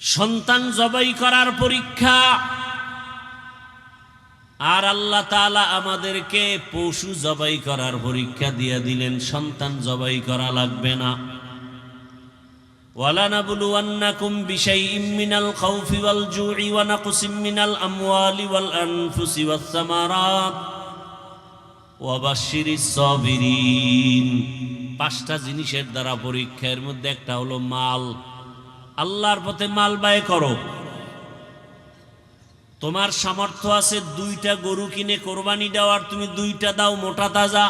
সন্তান জবাই করার পরীক্ষা। আর আল্লাহ তাআলা আমাদেরকে পশু জবাই করার পরীক্ষা দিয়ে দিলেন, সন্তান জবাই করা লাগবে না। ওয়ালানাবলুওয়ান্নাকুম বিশাইইম মিনাল খাউফি ওয়াল জুই ওয়া নাকসিম মিনাল আমওয়ালি ওয়াল আনফুসি ওয়াস সামারাত ওয়া বাশশিরিস সাবিরিন। পাঁচটা জিনিসের দ্বারা পরীক্ষা, এর মধ্যে একটা হলো মাল। আল্লাহর পথে মাল ব্যয় করো। তোমার সামর্থ্য আছে 2টা গরু কিনে কোরবানি দেওয়ার, তুমি 2টা দাও মোটা তাজা।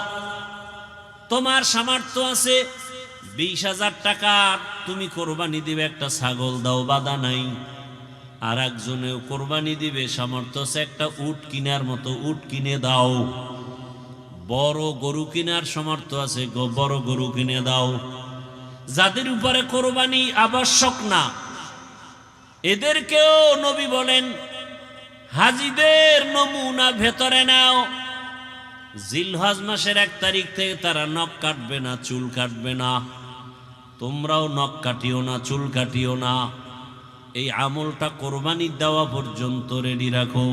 তোমার সামর্থ্য আছে 20,000 টাকা, তুমি কোরবানি দিবে একটা ছাগল দাও, বাধা নাই। আর একজনেও কোরবানি দিবে, সামর্থ্য আছে একটা উট কিনার মতো, উট কিনে দাও। বড় গরু কিনার সামর্থ্য আছে, বড় গরু কিনে দাও। যাদের উপরে কোরবানি আবশ্যক না, এদেরকেও নবী বলেন হাজীদের নমুনা ভেতরে নাও। জিলহজ মাসের 1 তারিখ থেকে তারা নখ কাটবে না, চুল কাটবে না। তোমরাও নখ কাটিও না, চুল কাটিও না। এই আমলটা কোরবানি দেওয়া পর্যন্ত রেডি রাখো।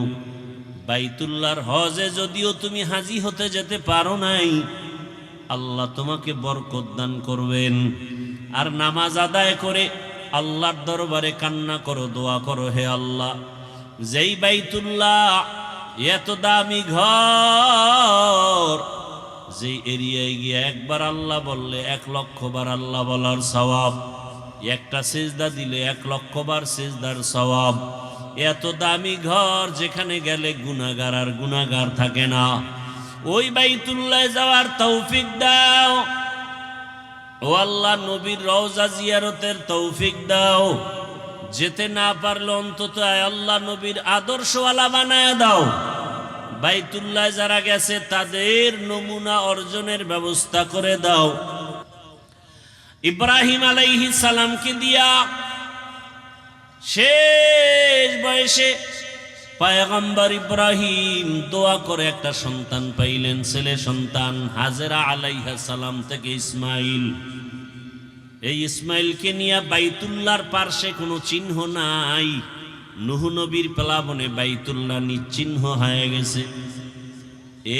বাইতুল্লাহর হজে যদিও তুমি হাজী হতে যেতে পারো নাই, আল্লাহ তোমাকে বরকত দান করবেন। আর নামাজ আদায় করে আল্লাহর দরবারে কান্না করো, দোয়া করো, হে আল্লাহ, যেই বাইতুল্লাহ এত দামি ঘর, যেই এরিয়ায় গিয়ে একবার আল্লাহ বললে 1,00,000 বার আল্লাহ বলার সওয়াব, একটা সিজদা দিলে 1,00,000 বার সিজদার সওয়াব। এত দামি ঘর যেখানে গেলে গুনাহগার আর গুনাহগার থাকে না, ওই বাইতুল্লাহ যাওয়ার তৌফিক দাও। ও আল্লাহ, নবীর রওজা জিয়ারতের তৌফিক দাও। যেতে না পারলে অন্তত আল্লাহ নবীর আদর্শওয়ালা বানায় দাও। বাইতুল্লাহ যারা গেছে তাদের নমুনা অর্জনের ব্যবস্থা করে দাও। ইব্রাহিম আলাইহিস সালামকে দিয়া শেষ বয়সে পয়গম্বর ইব্রাহিম দোয়া করে একটা সন্তান পাইলেন, ছেলে সন্তান। হাজেরা আলাইহিস সালাম থেকে ইসমাইল। এই ইসমাইলকে নিয়ে বাইতুল্লাহর পার্শ্বে কোনো চিহ্ন নাই। নূহ নবীর প্লাবনে বাইতুল্লাহ নিশ্চিহ্ন হয়ে গেছে।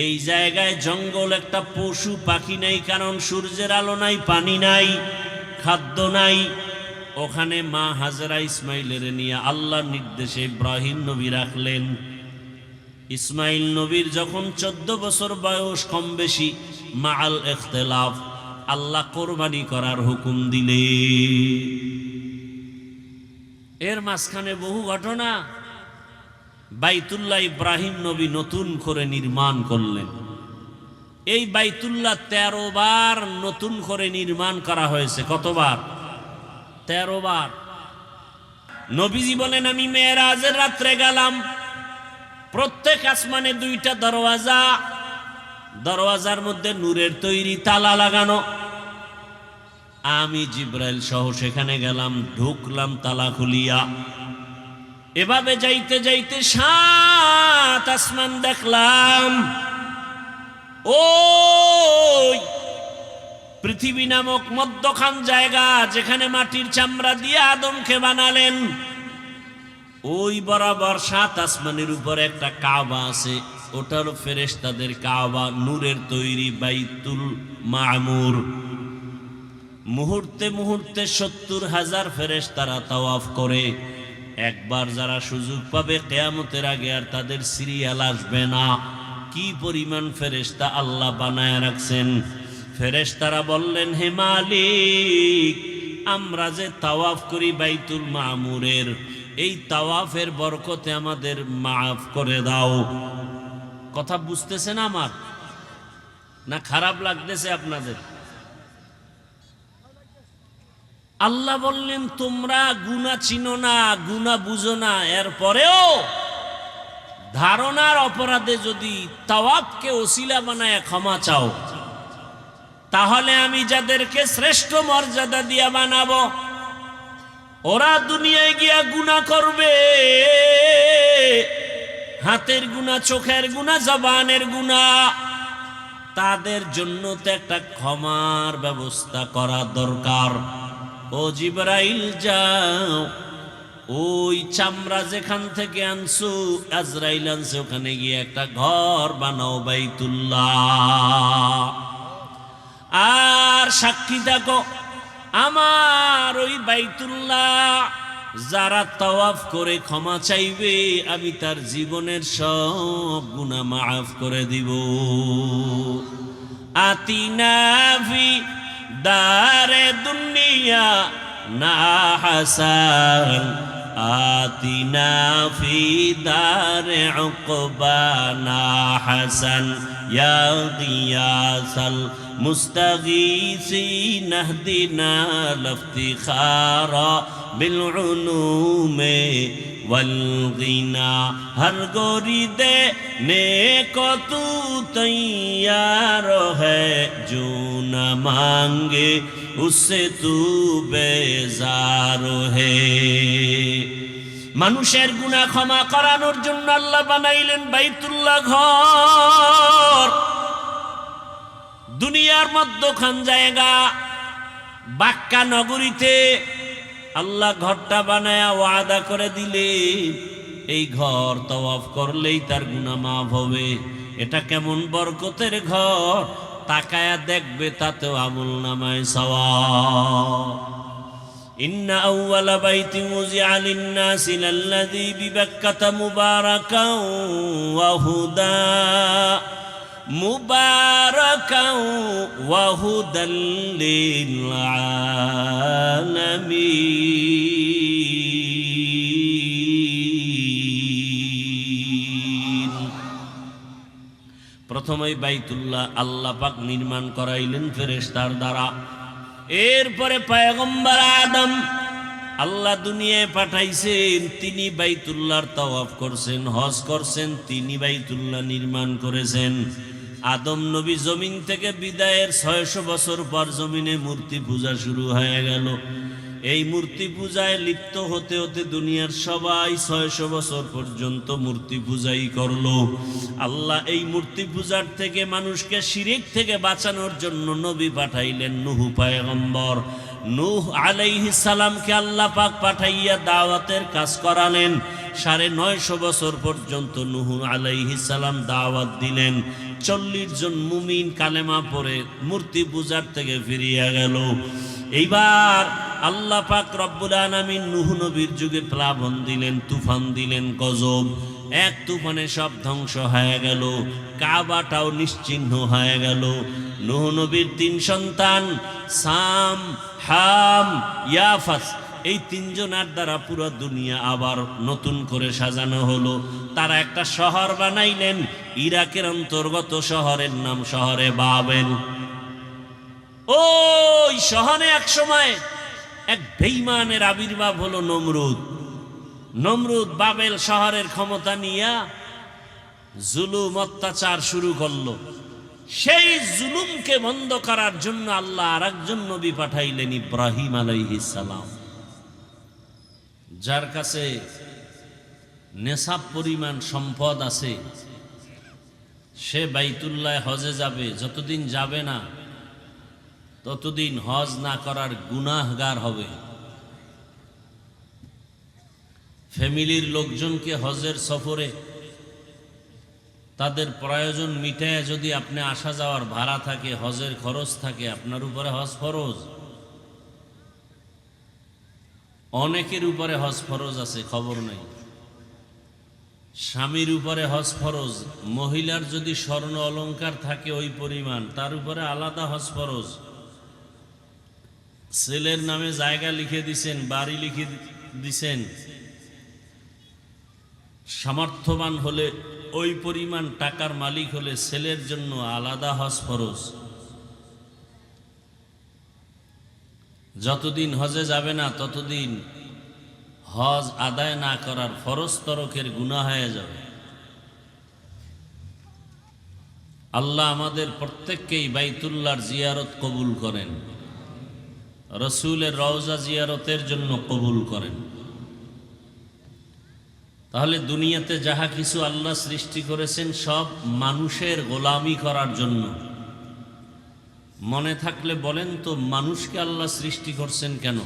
এই জায়গায় জঙ্গল, একটা পশু পাখি নাই, কারণ সূর্যের আলো নাই, পানি নাই, খাদ্য নাই। ওখানে মা হাজেরা ইসমাইলের নিয়ে আল্লাহর নির্দেশে ইব্রাহিম নবী রাখলেন। ইসমাইল নবীর যখন 14 বছর বয়স, কম বেশি মাআল ইখতিলাফ, আল্লাহ কোরবানি করার হুকুম দিলে। এর মাঝখানে বহু ঘটনা। বাইতুল্লাহ ইব্রাহিম নবী নতুন করে নির্মাণ করলেন। এই বাইতুল্লাহ 13 বার নতুন করে নির্মাণ করা হয়েছে। কতবার? 13 বার। নবীজি বলেন, আমি মেরাজের রাত্রে গেলাম, প্রত্যেক আসমানে 2টা দরওয়াজা, দরওয়াজার মধ্যে নূরের তৈরি তালা লাগানো। আমি জিব্রাইল সহ সেখানে গেলাম, ঢুকলাম তালা খুলিয়া। এভাবে যাইতে যাইতে 7 আসমান দেখলাম। ওই পৃথিবী নামক মধ্যখান জায়গা, যেখানে মাটির চামড়া দিয়ে আদমকে বানালেন, ওই বরাবর 7 আসমানের উপর একটা কাবা আছে। ওটারও ফেরেশতাদের কাবা, নূরের তৈরি বাইতুল মামুর। মুহূর্তে মুহূর্তে 70,000 ফেরেশতারা তাওয়াফ করে। একবার যারা সুযোগ পাবে কিয়ামতের আগে আর তাদের সিরিয়াল আসবে না। কি পরিমাণ ফেরেশতা আল্লাহ বানায় রাখছেন। ফেরেশতারা বললেন, হে মালিক, আমরা যে তাওয়াফ করি বাইতুল মামুরের, এই তাওয়াফের বরকতে আমাদের মাফ করে দাও। কথা বুঝতেছেন আমার? না খারাপ লাগতেছে আপনাদের? আল্লাহ বললেন, তোমরা গুনাহ চিনো না, গুনাহ বুঝো না, এরপরেও ধারণার অপরাধে যদি তাওয়াফকে ওসিলা বানায় ক্ষমা চাও, তাহলে আমি যাদেরকে শ্রেষ্ঠ মর্যাদা দিয়া বানাবো, ওরা দুনিয়ায় গিয়া গুনাহ করবে, হাতের গুনাহ, চোখের গুনাহ, জবানের গুনাহ, তাদের জন্য তো একটা ক্ষমার ব্যবস্থা করা দরকার। ও জিবরাইল যাও, ওই চামড়া যেখান থেকে আনছো, আজরাইল আনছে, ওখানে গিয়ে একটা ঘর বানাও বাইতুল্লাহ। আর সাক্ষী থাকো আমার ওই বাইতুল্লাহ যারা তাওয়াফ করে ক্ষমা চাইবে, আমি তার জীবনের সব গুনাহ মাফ করে দিব। আতিনা ফি দারে দুনিয়া না হাসান, আতিনা ফি দারে উকবা না হাসান, ইয়া গিয়াসাল মুস্তাগীসিন ইহদিনা লিফতিখারা বিল উলুমে ওয়াল গিনা। হর গোরি দেনে को तू तैयार है, जो न मांगे उससे तू बेजार है। মানুষের গুনাহ ক্ষমা করানোর জন্য আল্লাহ বানাইলেন বাইতুল্লাহ ঘর। দুনিয়ার মধ্যখান জায়গা বাক্কা নগরীতে আল্লাহ ঘরটা বানায়া ওয়াদা করে দিলে এই ঘর তাওয়াফ করলেই তার গুনাহ মাফ হবে। এটা কেমন বরকতের ঘর, তাকায়া দেখবে তাতেও আমলনামায় সওয়াব। ইন্না আউওয়ালা বাইতি মুজিআ লিন-নাসি লাল্লাযী বিবাক্কাতা মুবারাকান ওয়া হুদা, মুবারাকান ওয়া হুদাল লিল আলামিন। প্রথমেই বাইতুল্লাহ আল্লাহ পাক নির্মাণ করাইলেন ফেরেশতার দ্বারা। এরপরে পয়গম্বর আদম আল্লাহ দুনিয়ায় পাঠাইছেন, তিনি বাইতুল্লাহর তাওয়াফ করছেন, হজ করছেন, তিনি বাইতুল্লাহ নির্মাণ করেছেন। আদম নবী জমিন থেকে বিদায়ের 600 বছর পর জমিনে মূর্তি পূজা শুরু হয়ে গেল। এই মূর্তি পূজায় লিপ্ত হতে হতে দুনিয়ার সবাই 600 বছর পর্যন্ত মূর্তি পূজাই করলো। আল্লাহ এই মূর্তি পূজার থেকে মানুষকে শিরিক থেকে বাঁচানোর জন্য নবী পাঠাইলেন নূহ পয়গম্বর। নূহ আলাইহিস সালামকে আল্লাহ পাক পাঠাইয়া দাওয়াতের কাজ করালেন। 950 বছর পর্যন্ত নূহ আলাইহিস সালাম দাওয়াত দিলেন। 40 জন মুমিন কালেমা পড়ে মূর্তি পূজার থেকে ফিরিয়া গেল। এইবার আল্লাহ পাক রব্বুল আলামিন নূহ নবীর যুগে প্লাবন দিলেন, তুফান দিলেন, গজব। এক তুফানে সব ধ্বংস হয়ে গেল, কাবাটাও নিশ্চিহ্ন হয়ে গেল। নূহ নবীর 3 সন্তান সাম, হাম, ইয়াফাস, এই 3 জনের দ্বারা পুরো দুনিয়া আবার নতুন করে সাজানো হলো। তারা একটা শহর বানাইলেন, ইরাকের অন্তর্গত শহরের নাম শহরে বাবেল। ওই শহরে এক সময় এক বেঈমানের আবির্ভাব হলো নমরুদ। নমরুদ বাবেল শহরের ক্ষমতা নিয়ে জুলুম অত্যাচার শুরু করলো। সেই জুলুমকে বন্ধ করার জন্য আল্লাহ আরেকজন নবী পাঠাইলেন, ইব্রাহিম আলাইহিস সালাম, যার কাছে নেশাব পরিমাণ সম্পদ আছে। সে বাইতুল্লাহ হজে যাবে, যতদিন যাবে না ততদিন হজ না করার গুনাহগার হবে। ফ্যামিলির লোকজনকে হজের সফরে তাদের প্রয়োজন মিটায় যদি আপনি আসা যাওয়ার ভাড়া থাকে, হজের খরচ থাকে, আপনার উপরে হজ ফরজ। অনেকের উপরে হজ ফরজ আছে, খবর নাই। স্বামীর উপরে হজ ফরজ, মহিলার যদি স্বর্ণ অলংকার থাকে ওই পরিমাণ, তার উপরে আলাদা হজ ফরজ। ছেলের নামে জায়গা লিখে দিছেন, বাড়ি লিখে দিছেন, সামর্থ্যবান হলে ওই পরিমাণ টাকার মালিক হলে ছেলের জন্য আলাদা হজ ফরজ। যতদিন হজে যাবে না ততদিন হজ আদায় না করার ফরজ তরকের গুনাহ হয়ে যাবে। আল্লাহ আমাদের প্রত্যেককেই বাইতুল্লাহর জিয়ারত কবুল করেন, রসুলের রওজা জিয়ারতের জন্য কবুল করেন। তাহলে দুনিয়াতে যাহা কিছু আল্লাহ সৃষ্টি করেছেন সব মানুষের গোলামি করার জন্য। মনে থাকলে বলেন তো, মানুষকে আল্লাহ সৃষ্টি করছেন কেন?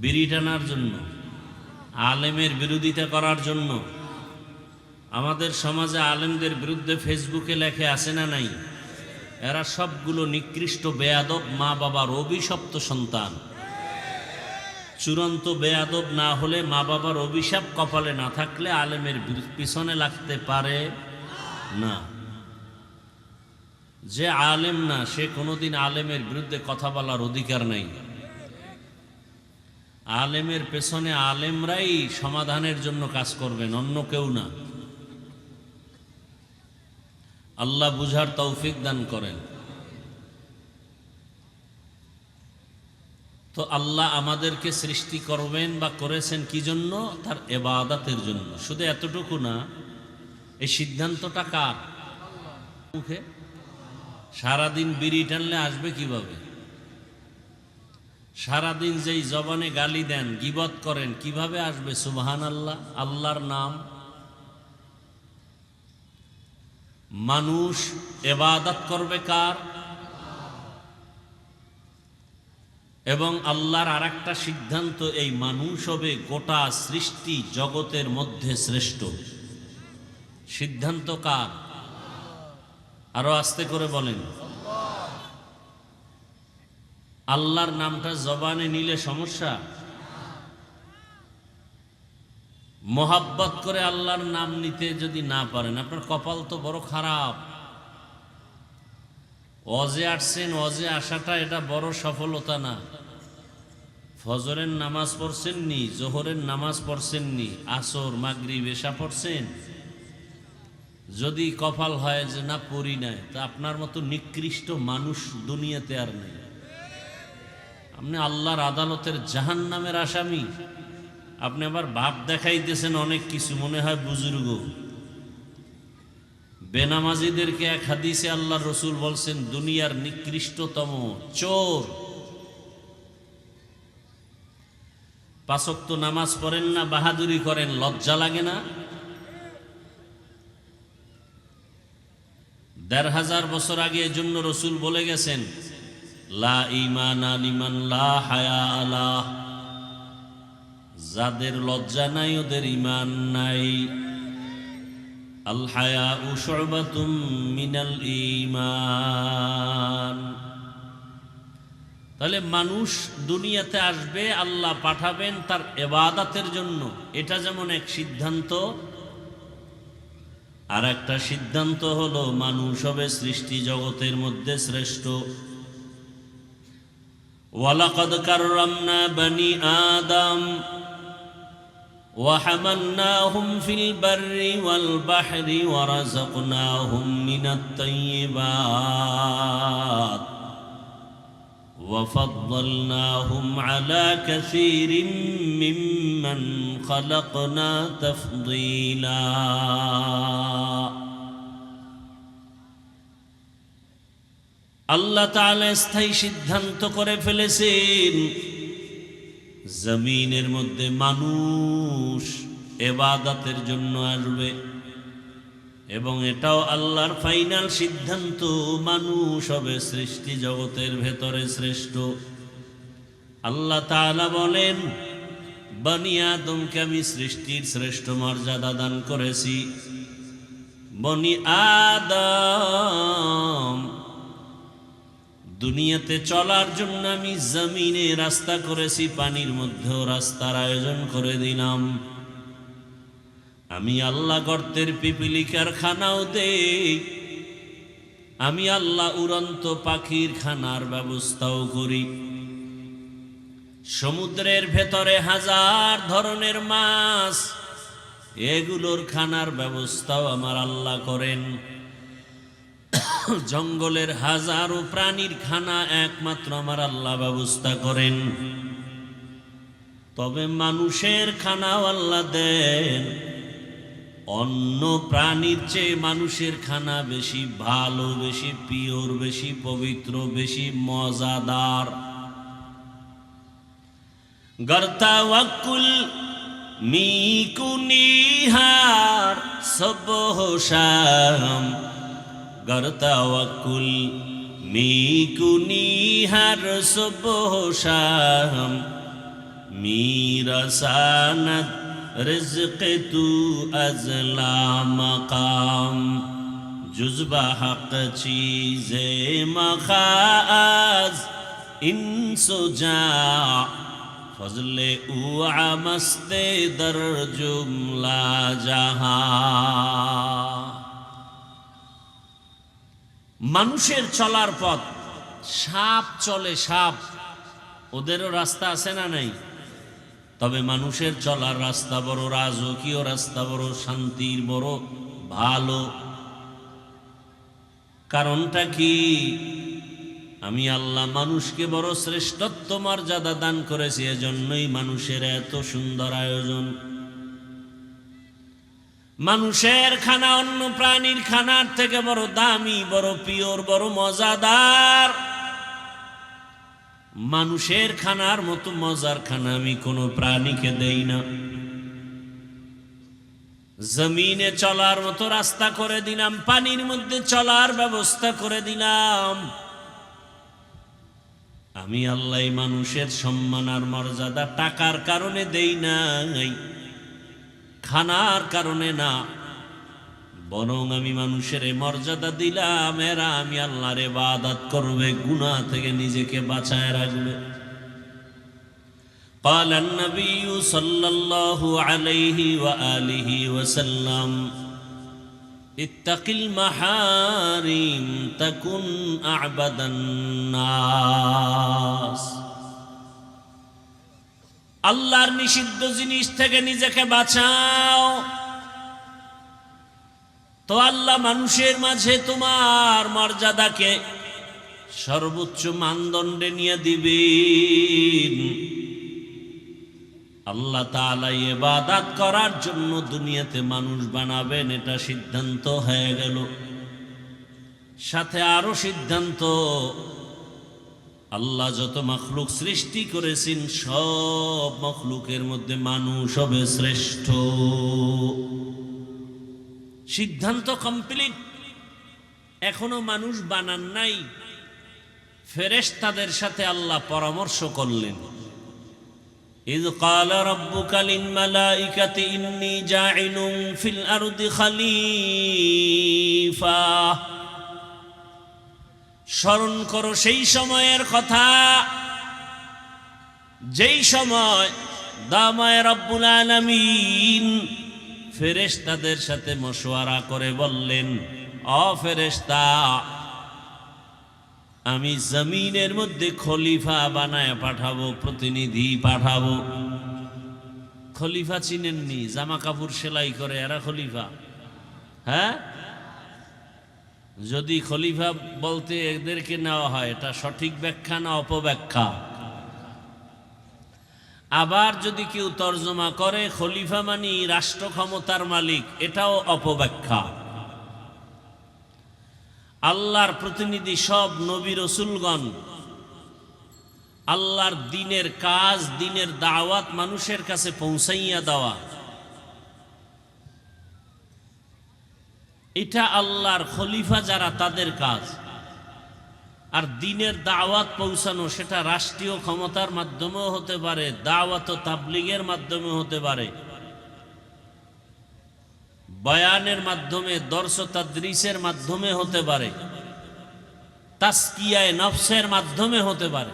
বিড়ি টানার জন্য, আলেমের বিরোধিতা করার জন্য। আমাদের সমাজে আলেমদের বিরুদ্ধে ফেসবুকে লেখে আছে না নাই? এরা সবগুলো নিকৃষ্ট বেয়াদব, মা বাবার অভিশপ্ত সন্তান। চূড়ান্ত বেয়াদব না হলে, মা বাবার অভিশাপ কপালে না থাকলে আলেমের পিছনে লাগতে পারে না। যে আলেম না, সে কোনোদিন আলেমের বিরুদ্ধে কথা বলার অধিকার নাই। আলেমের পেছনে আলেমরাই সমাধানের জন্য কাজ করবেন, অন্য কেউ না। আল্লাহ বুঝার তৌফিক দান করেন। তো আল্লাহ আমাদেরকে সৃষ্টি করবেন বা করেছেন কি জন্য? তার ইবাদতের জন্য। শুধু এতটুকু না, এই সিদ্ধান্তটা কার মুখে? সারাদিন বিড়ি টানলে আসবে কিভাবে? সারাদিন যেই জবানে গালি দেন, গীবত করেন, কিভাবে আসবে সুবহানাল্লাহ, আল্লাহর নাম? মানুষ ইবাদত করবে কার? এবং আল্লাহর আরেকটা সিদ্ধান্ত, এই মানুষ হবে গোটা সৃষ্টি জগতের মধ্যে শ্রেষ্ঠ। সিদ্ধান্ত কার? আরো আস্তে করে বলেন। আল্লাহর নামটা জবানে নিলে সমস্যা? মোহাব্বত করে আল্লাহর নাম নিতে যদি না পারেন, আপনার কপাল তো বড় খারাপ। ওয়াজে আসছেন, ওয়াজে আসাটা এটা বড় সফলতা না। ফজরের নামাজ পড়ছেন নি, জোহরের নামাজ পড়ছেন নি, আসর মাগরিব এশা পড়ছেন, যদি কপাল হয় যে না পড়ি নাই, তা আপনার মতো নিকৃষ্ট মানুষ দুনিয়াতে আর নেই। আপনি আল্লাহর আদালতের জাহান্নামের আসামি। আপনি আবার ভাব দেখাইতেছেন অনেক কিছু, মনে হয় বুজুর্গ। বেনামাজিদেরকে এক হাদিসে আল্লাহর রসুল বলছেন দুনিয়ার নিকৃষ্টতম চোর। 5 ওয়াক্ত নামাজ পড়েন না, বাহাদুরি করেন, লজ্জা লাগে না? 1500 বছর আগে এজন্য রসুল বলে গেছেন, লা ঈমানা লিমান লা হায়া আলাহ, যাদের লজ্জা নাই ওদের ঈমান নাই। আল হায়াউ শুবাতুম মিনাল ঈমান। তাহলে মানুষ দুনিয়াতে আসবে, আল্লাহ পাঠাবেন তার ইবাদতের জন্য। এটা যেমন এক সিদ্ধান্ত, আর একটা সিদ্ধান্ত হলো মানুষ হবে সৃষ্টি জগতের মধ্যে শ্রেষ্ঠ। ওয়ালাকাদ কাররামনা বনি আদম وحملناهم في البر والبحر ورزقناهم من الطيبات وفضلناهم على كثير ممن خلقنا تفضيلا। আল্লাহ তাআলা স্থায়ী সিদ্ধান্ত করে ফেলেছেন, জমিনের মধ্যে মানুষ ইবাদতের জন্য আসবে। এবং এটাও আল্লাহর ফাইনাল সিদ্ধান্ত, মানুষ হবে সৃষ্টি জগতের ভেতরে শ্রেষ্ঠ। আল্লাহ তাআলা বলেন, বনি আদমকে আমি সৃষ্টির শ্রেষ্ঠ মর্যাদা দান করেছি। বনি আদম, দুনিয়াতে চলার জন্য আমি জমিনে রাস্তা করেছি, পানির মধ্যেও রাস্তার আয়োজন করে দিলাম। আমি আল্লাহ গর্তের পিপিলিকার খানাও দেই। আমি আল্লাহ উড়ন্ত পাখির খানার ব্যবস্থাও করি। সমুদ্রের ভেতরে 1000 ধরনের মাছ, এগুলোর খানার ব্যবস্থাও আমার আল্লাহ করেন। জঙ্গলের 1000 প্রাণীর খানা একমাত্র আমার আল্লাহ ব্যবস্থা করেন। তবে মানুষের খানাও আল্লাহ দেন। অন্য প্রাণীর চেয়ে মানুষের খানা বেশি ভালো, বেশি পিওর, বেশি পবিত্র, বেশি মজাদার। গর্তা ওয়াকুল মিকুনিহার সবহ শাম, গর্তা ওয়াকুল মিকুনিহার সবহ শাম, میرساند رزق تو از لامقام جز به حق چیز مخاز انس و جا فضل او عمست در جملا জাহান। মানুষের চলার পথ, সাপ চলে, সাপ, ওদেরও রাস্তা আছে না নাই? তবে মানুষের চলার রাস্তা বড় রাজকীয় রাস্তা, বড় শান্তির, বড় ভালো। কারণটা কি? আমি আল্লাহ মানুষকে বড় শ্রেষ্ঠত্ব মর্যাদা দান করেছি, এজন্যই মানুষের এত সুন্দর আয়োজন। মানুষের খানা অন্য প্রাণীর খানার থেকে বড় দামি, বড় পিওর, বড় মজাদার। মানুষের খানার মতো মজার খানা আমি কোনো প্রাণীকে দেই না। জমিনে চলার মতো রাস্তা করে দিলাম, পানির মধ্যে চলার ব্যবস্থা করে দিলাম। আমি আল্লাহ মানুষের সম্মান আর মর্যাদা টাকার কারণে দেই নাই, খানার কারণে না, বরং আমি মানুষের মর্যাদা দিলাম এরা আমি আল্লাহর ইবাদত করবে, গুনাহ থেকে নিজেকে বাঁচায় রাখবে। قال النبي صلى الله عليه وآله وسلم اتق المحارم تكن أعبد الناس। আল্লাহর নিষিদ্ধ জিনিস থেকে নিজেকে বাঁচাও, তো আল্লাহ মানুষের মাঝে তোমার মর্যাদাকে সর্বোচ্চ মানদণ্ডে নিয়ে দিবেন। আল্লাহ তাআলা ইবাদত করার জন্য দুনিয়াতে মানুষ বানাবেন, এটা সিদ্ধান্ত হয়ে গেল। সাথে আরো সিদ্ধান্ত, আল্লাহ যত মখলুক সৃষ্টি করেছেন সব মখলুকের মধ্যে মানুষ হবে শ্রেষ্ঠ। সিদ্ধান্ত কমপ্লিট। এখনো মানুষ বানান নাই, ফেরেশতাদের সাথে আল্লাহ পরামর্শ করলেন। إذ قال ربك للملائكة إني جاعل في الأرض خليفة। স্মরণ করো সেই সময়ের কথা, যেই সময় দামায়ে রব্বুল আলামিন ফেরেশতাদের সাথে মশওয়ারা করে বললেন, ও ফেরেশতা, আমি জমিনের মধ্যে খলিফা বানায় পাঠাবো, প্রতিনিধি পাঠাবো। খলিফা চিনেননি? জামা কাপড় সেলাই করে এরা খলিফা? হ্যাঁ, যদি খলিফা বলতে এদেরকে নেওয়া হয়, এটা সঠিক ব্যাখ্যা না অপব্যাখ্যা? আবার যদি কেউ তর্জমা করে খলিফা মানি রাষ্ট্র ক্ষমতার মালিক, এটাও অপব্যাখ্যা। আল্লাহর প্রতিনিধি সব নবী রসুলগণ, আল্লাহর দ্বীনের কাজ, দ্বীনের দাওয়াত মানুষের কাছে পৌঁছাইয়া দেওয়া, এটা আল্লাহর খলিফা যারা তাদের কাজ। আর দ্বীনের দাওয়াত পৌঁছানো সেটা রাষ্ট্রীয় ক্ষমতার মাধ্যমেও হতে পারে, দাওয়াত ও তাবলীগের মাধ্যমে হতে পারে, বয়ানের মাধ্যমে, দর্স তাদরিসের মাধ্যমে হতে পারে, তাসকিয়ায়ে নফসের মাধ্যমে হতে পারে।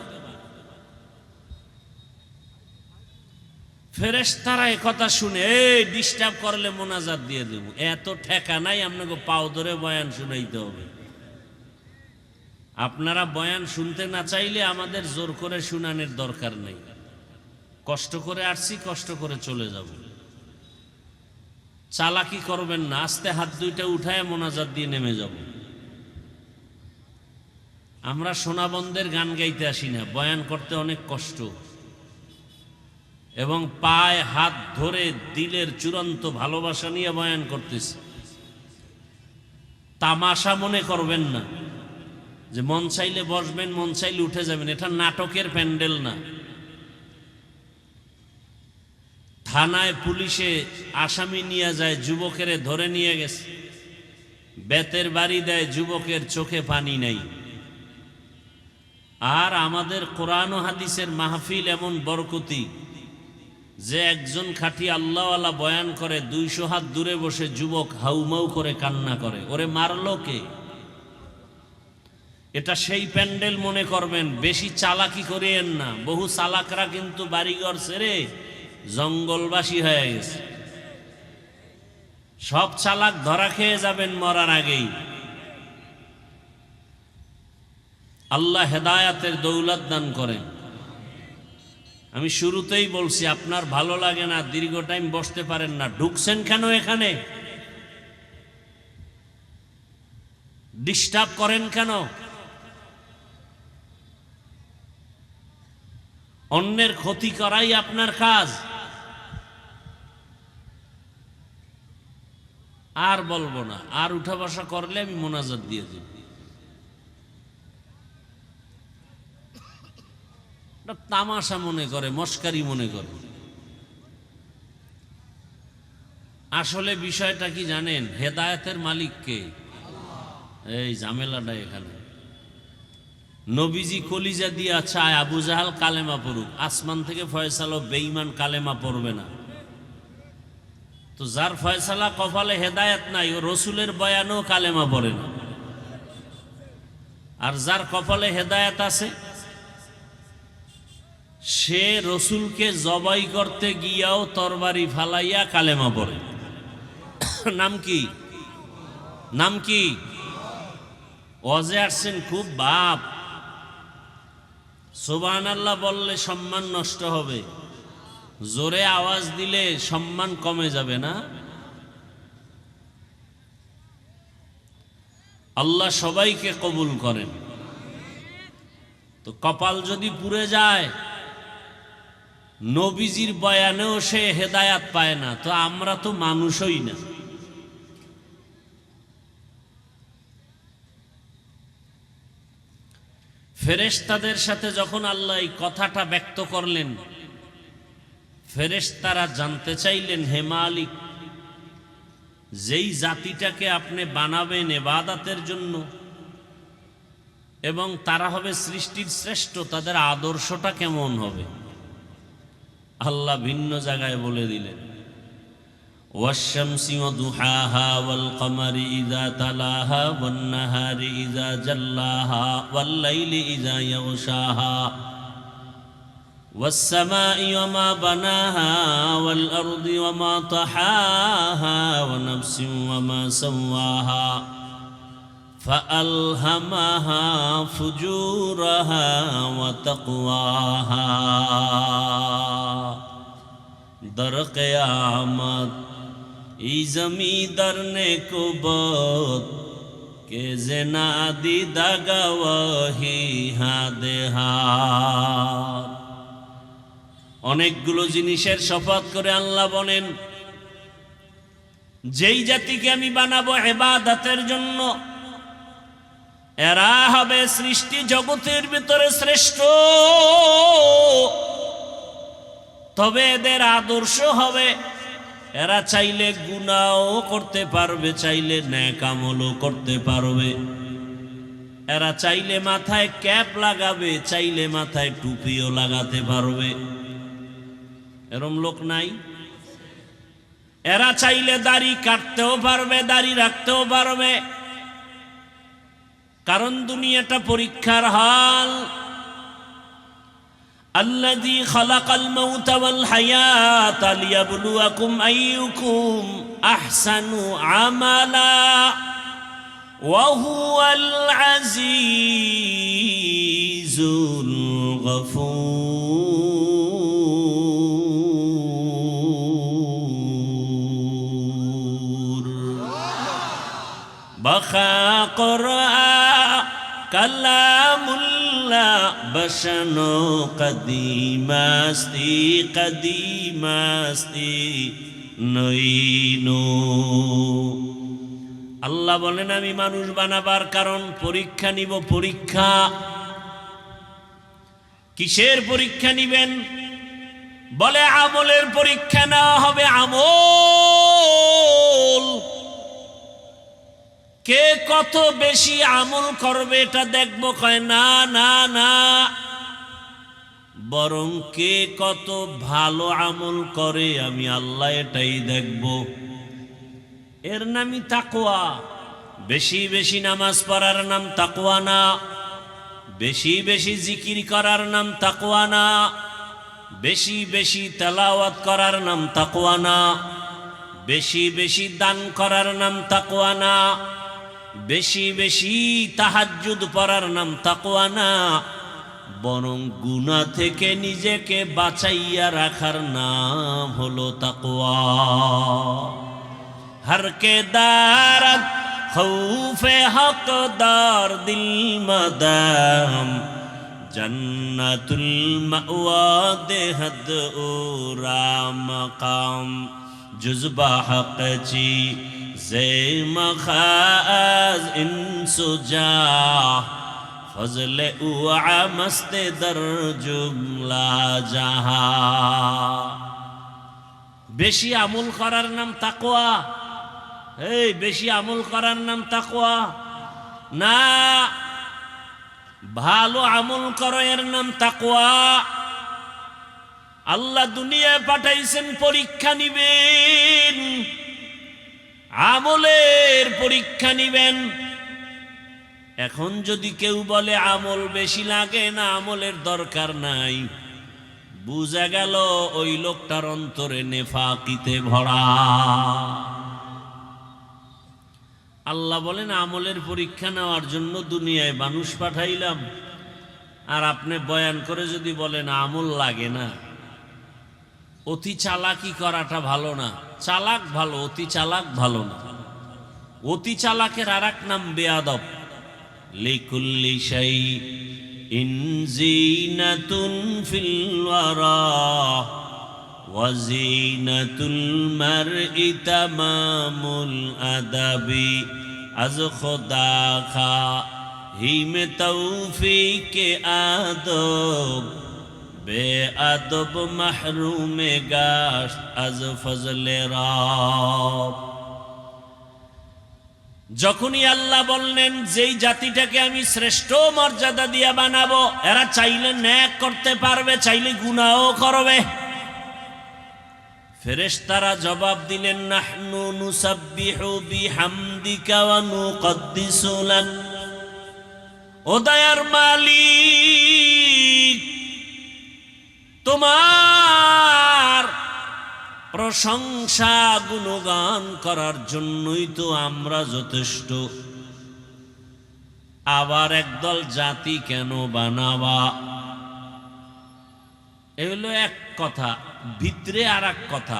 ফেরেশতারা এই কথা শুনে ডিস্টার্ব করলে মোনাজাত দিয়ে দেব, এত ঠেকা নাই আপনাকে পাও ধরে বয়ান শুনাইতে হবে। আপনারা বয়ান শুনতে না চাইলে আমাদের জোর করে শুনানোর দরকার নেই। কষ্ট করে আসছি, কষ্ট করে চলে যাব। চালাকি করবেন না, আস্তে হাত দুইটা উঠায় মোনাজাত দিয়ে নেমে যাব। আমরা সোনাবন্দের গান গাইতে আসি না, বয়ান করতে অনেক কষ্ট, এবং পায়ে হাত ধরে দিলের চূড়ান্ত ভালোবাসা নিয়ে বয়ান করতেছি। তামাশা মনে করবেন না যে মন চাইলে বসবেন, মন চাইলে উঠে যাবেন, এটা নাটকের প্যান্ডেল না। থানায় পুলিশে আসামি নিয়ে যায়, যুবকের ধরে নিয়ে গেছে, বেতের বাড়ি দেয়, যুবকের চোখে পানি নাই। আর আমাদের কোরআন ও হাদিসের মাহফিল এমন বরকতি, যে একজন খাঁটি আল্লাহওয়ালা বয়ান করে 200 হাত দূরে বসে যুবক হাউমাউ করে কান্না করে, ওরে মারলো কে? এটা সেই প্যান্ডেল মনে করবেন, বেশি চালাকি করিয়েন না। বহু চালাকরা কিন্তু বাড়িঘর ছেড়ে জঙ্গলবাসী হয়ে গেছে। সব চালাক ধরা খেয়ে যাবেন মরার আগেই। আল্লাহ হেদায়াতের দৌলত দান করেন। আমি শুরুতেই বলছি, আপনার ভালো লাগে না, দীর্ঘ টাইম বসতে পারেন না, ঢুকছেন কেন এখানে? ডিস্টার্ব করেন কেন? অন্যের ক্ষতি করাই আপনার কাজ। আর বলবো না, আর উঠা বসা করলে আমি মোনাজাত দিয়ে দেব। তামাশা মনে করে, মস্কারি মনে করে। আসলে বিষয়টা কি জানেন? হেদায়েতের মালিক কে? এই ঝামেলাটা এখানে। নবীজি কলিজা দিয়া চায় আবু জাহাল কালেমা পড়ুক, আসমান থেকে ফয়সালা বেঈমান কালেমা পড়বে না। তো যার ফয়সালা কপালে হেদায়েত নাই, ও রসুলের বয়ানও কালেমা পড়ে না। আর যার কপালে হেদায়েত আছে, সে রসুলকে জবাই করতে গিয়াও তরবারি ফালাইয়া কালেমা পড়ে। নাম কি? নাম কি? ওয়াজে আসছেন খুব বাপ, সুবহানাল্লাহ বললে সম্মান নষ্ট হবে, জোরে আওয়াজ দিলে সম্মান কমে যাবে না? আল্লাহ সবাইকে কবুল করেন। তো কপাল যদি পুড়ে যায়, নবীজির বয়ানেও সে হেদায়াত পায় না, তো আমরা তো মানুষই না। ফেরেশতাদের সাথে যখন আল্লাহ এই কথাটা ব্যক্ত করলেন, ফেরেশতারা জানতে চাইলেন, হে মালিক, যেই জাতিটাকে আপনি বানাবেন ইবাদতের জন্য এবং তারা হবে সৃষ্টির শ্রেষ্ঠ, তাদের আদর্শটা কেমন হবে? আল্লাহ ভিন্ন জায়গায় বলে দিলেন, ওয়াশ-শামসি ওয়া দুহাহা ওয়াল কমারি ইযা তালাহা ওয়ান নাহারি ইযা জাল্লাহা ওয়াল লাইলি ইযা ইয়াগশাহা ওয়াস সামাই ওয়া মা বানাহা ওয়াল আরদি ওয়া মা তাহাহা ওয়া নাফসিন ওয়া মা সাওয়াহা ফাআলহামাহা ফুজুরাহা ওয়া তাকওয়াহা। দর কিয়ামত এই জমিদার নে কুবত কে জেনা দি দাগাওয়াহি হাদেহা। অনেকগুলো জিনিসের শপথ করে আল্লাহ বলেন, যেই জাতিকে আমি বানাবো ইবাদতের জন্য, এরা হবে সৃষ্টি জগতের ভিতরে শ্রেষ্ঠ, তবে এদের আদর্শ হবে, এরা চাইলে গুনাহও করতে পারবে, চাইলে নেক আমলও করতে পারবে। এরা চাইলে মাথায় ক্যাপ লাগাবে, চাইলে মাথায় টুপিও লাগাতে পারবে। এরম লোক নাই? এরা চাইলে দাড়ি কাটতেও পারবে, দাড়ি রাখতেও পারবে। কারণ দুনিয়াটা পরীক্ষার হাল। الذي خلق الموت والحياة ليبلوكم أيكم أحسن عملا وهو العزيز الغفور بخا قرآن كلام বসনো কদিমাস্তি কদিমাস্তি নইনো। আল্লাহ বলেন, আমি মানুষ বানাবার কারণ পরীক্ষা নিব। পরীক্ষা কিসের পরীক্ষা নিবেন? বলে আমলের পরীক্ষা নেওয়া হবে। আমল কে কত বেশি আমল করবে এটা দেখবো। কয় না না না, বরং কে কত ভালো আমল করে আমি আল্লাহ এটাই দেখব। এর নামই তাকওয়া। বেশি বেশি নামাজ পড়ার নাম তাকওয়া না, বেশি বেশি জিকির করার নাম তাকওয়া না, বেশি বেশি তেলাওয়াত করার নাম তাকওয়া না, বেশি বেশি দান করার নাম তাকওয়া না, বেশি বেশি তাহাজ্জুদ পড়ার নাম তাকওয়া না, বরং গুনাহ থেকে নিজেকে বাঁচাইয়া রাখার নাম হলো তাকওয়া। हर के दारत खौफे हकदार दिल मदाम जन्नतुल मअवा देहद ओरा मकाम जुज़बा हक ची ज़े मखाज इंसुजा फजले उआ मस्ते दर जुमला जहा। বেশি আমল করার নাম তাকওয়া। এই বেশি আমল করার নাম তাকওয়া না, ভালো আমল করো এর নাম তাকওয়া। আল্লাহ দুনিয়ায় পাঠাইছেন পরীক্ষা নিবেন, আমলের পরীক্ষা নিবেন। এখন যদি কেউ বলে আমল বেশি লাগে না, আমলের দরকার নাই, বুঝা গেল ওই লোকটার অন্তরে নেফাকিতে ভরা। আল্লাহ বলেন আমলের পরীক্ষা নেওয়ার জন্য দুনিয়ায় মানুষ পাঠাইলাম, আর আপনি বয়ান করে যদি বলেন আমল লাগে না। অতি চালাকি করাটা ভালো না, চালাক ভালো, অতি চালাক ভালো না। অতি চালাকের আর এক নাম বেয়াদব। লিকুল্লি শাই ইন জিনাতুন ফিল ওয়ারা ওয়া জিনাতুল মারই তামামুল আদাবি আজ খোদা খা হিমে তৌফিকে আদব বেআদব মাহরুমে গাশ আজ ফজলে রব। যখনই আল্লাহ বললেন যেই জাতিটাকে আমি শ্রেষ্ঠ মর্যাদা দিয়া বানাবো, এরা চাইলে ন্যাক করতে পারবে, চাইলে গুনাহও করবে। ফেরেশতারা জবাব দিলেন নাহনু নুসাব্বিহু বিহামদিকা ওয়া নুকদ্দিসু লাক। ও দয়ার মালিক, তোমার প্রশংসা গুণগান করার জন্যই তো আমরা যথেষ্ট, আবার একদল জাতি কেন বানাবা? এগুলো এক কথা, ভিতরে আর এক কথা।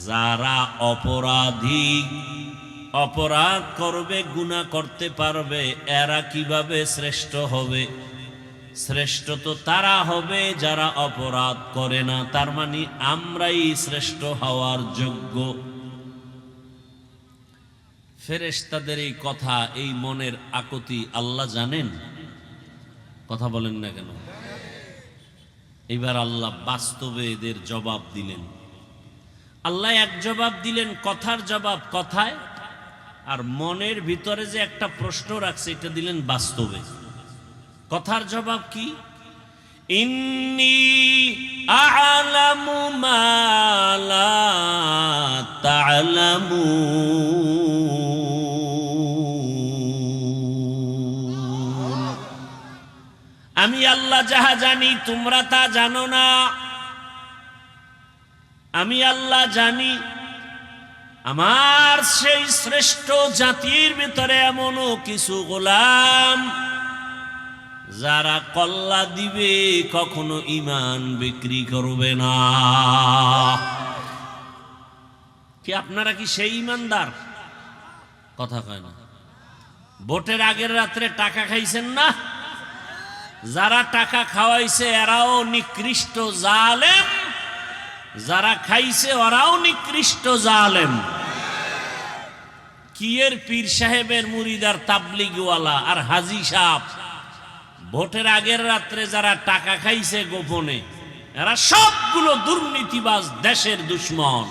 যারা অপরাধী, অপরাধ করবে, গুনাহ করতে পারবে, এরা কিভাবে শ্রেষ্ঠ হবে? শ্রেষ্ঠ তো তারা হবে যারা অপরাধ করে না। তার মানে আমরাই শ্রেষ্ঠ হওয়ার যোগ্য। ফেরেশতাদের এই কথা, এই মনের আকুতি আল্লাহ জানেন। কথা বলেন না কেন? এবার আল্লাহ বাস্তবে এদের জবাব দিলেন। আল্লাহ এক জবাব দিলেন, কথার জবাব কথায়, আর মনের ভিতরে যে একটা প্রশ্ন রাখছে এটা দিলেন বাস্তবে। কথার জবাব কি? ইন্নী আ'লামু মা লা তা'লামুন। আমি আল্লাহ যাহা জানি তোমরা তা জানো না। আমি আল্লাহ জানি আমার সেই শ্রেষ্ঠ জাতির ভিতরে এমনও কিছু গোলাম যারা কল্লা দিবে, কখনো ঈমান বিক্রি করবে না। কি আপনারা কি সেই ঈমানদার? কথা কয় না। ভোটের আগের রাত্রে টাকা খাইছেন না? যারা টাকা খাওয়াইছে এরাও নিকৃষ্ট জালেম, যারা খাইছে ওরাও নিকৃষ্ট জালেম। কি এর পীর সাহেবের মুরিদার, তাবলিগওয়ালা আর হাজি সাহেব, ভোটের আগের রাত্রে যারা টাকা খাইছে গোপনে, এরা সবগুলো দুর্নীতিবাজ, দেশের দুশ্মন।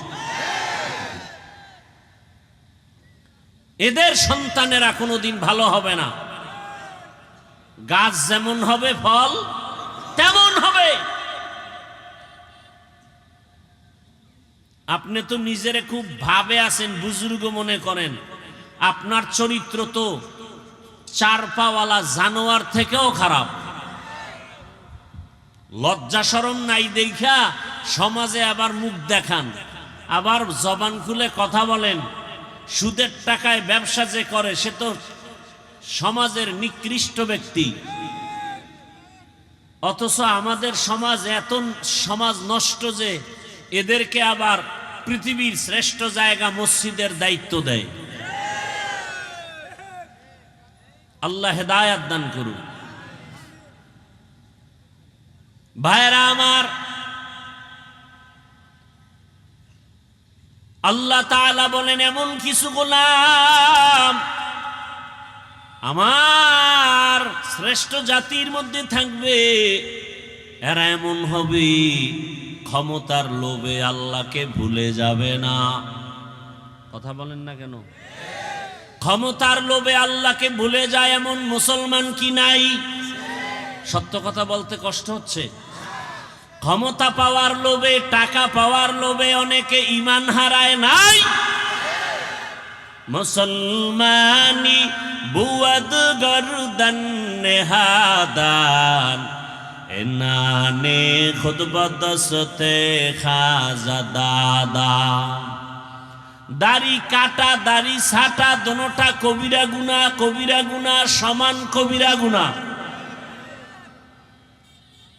এদের সন্তানেরা কোনোদিন ভালো হবে না। গাছ যেমন হবে ফল তেমন হবে। আপনি তো নিজেরে খুব ভাবে আছেন, বুজুর্গ মনে করেন, আপনার চরিত্র তো চার পাওয়ালা জানোয়ার থেকেও খারাপ। লজ্জা শরম নাই দেখা সমাজে আবার মুখ দেখান, আবার জবান খুলে কথা বলেন। সুদের টাকায় ব্যবসা যে করে সে তো সমাজের নিকৃষ্ট ব্যক্তি। অথচ আমাদের সমাজ এত সমাজ নষ্ট যে এদেরকে আবার পৃথিবীর শ্রেষ্ঠ জায়গা মসজিদের দায়িত্ব দেয়। আল্লাহ হেদায়াত দান করুন। ভাইরা আমার, আল্লাহ তাআলা বলেন এমন কিছু গোলাম আমার শ্রেষ্ঠ জাতির মধ্যে থাকবে, এরা এমন হবে ক্ষমতার লোভে আল্লাহকে ভুলে যাবে না। কথা বলেন না কেন? ক্ষমতার লোভে আল্লাহকে ভুলে যায় এমন মুসলমান কি নাই? সত্য কথা বলতে কষ্ট হচ্ছে। ক্ষমতা পাওয়ার লোভে, টাকা পাওয়ার লোভে অনেকে ঈমান হারায় নাই। মুসলমানি বুয়াদ গর্দন নেহাদান এনানে খুদ বদসতে খাজা দাদা। দাড়ি কাটা দাড়ি ছাটা দোনোটা কবিরা গুনাহ, কবিরা গুনাহ সমান কবিরা গুনাহ।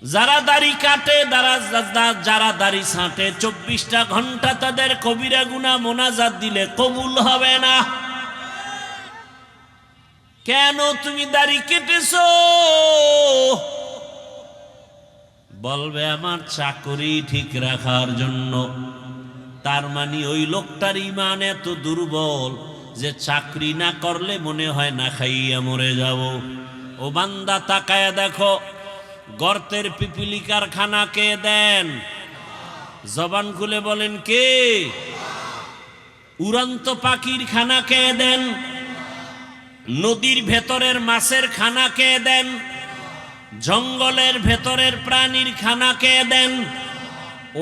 যারা দাড়ি কাটে যারা দাড়ি ছাঁটে 24টা ঘন্টা তাদের কবিরা গুনাহ মোনাজাত দিলে কবুল হবে না। কেন তুমি দাড়ি কেটেছো? বলবে আমার চাকরি ঠিক রাখার জন্য। তার মানে ওই লোকটার ঈমান এত দুর্বল যে চাকরি না করলে মনে হয় না খাইয়া মরে যাব। ও বান্দা তাকায়া দেখো, গর্তের পিপিলিকার খানা কে দেন? জবান খুলে বলেন কে? উড়ন্ত পাখির খানা কে দেন? নদীর ভেতরের মাছের খানা কে দেন? জঙ্গলের ভেতরের প্রাণীর খানা কে দেন?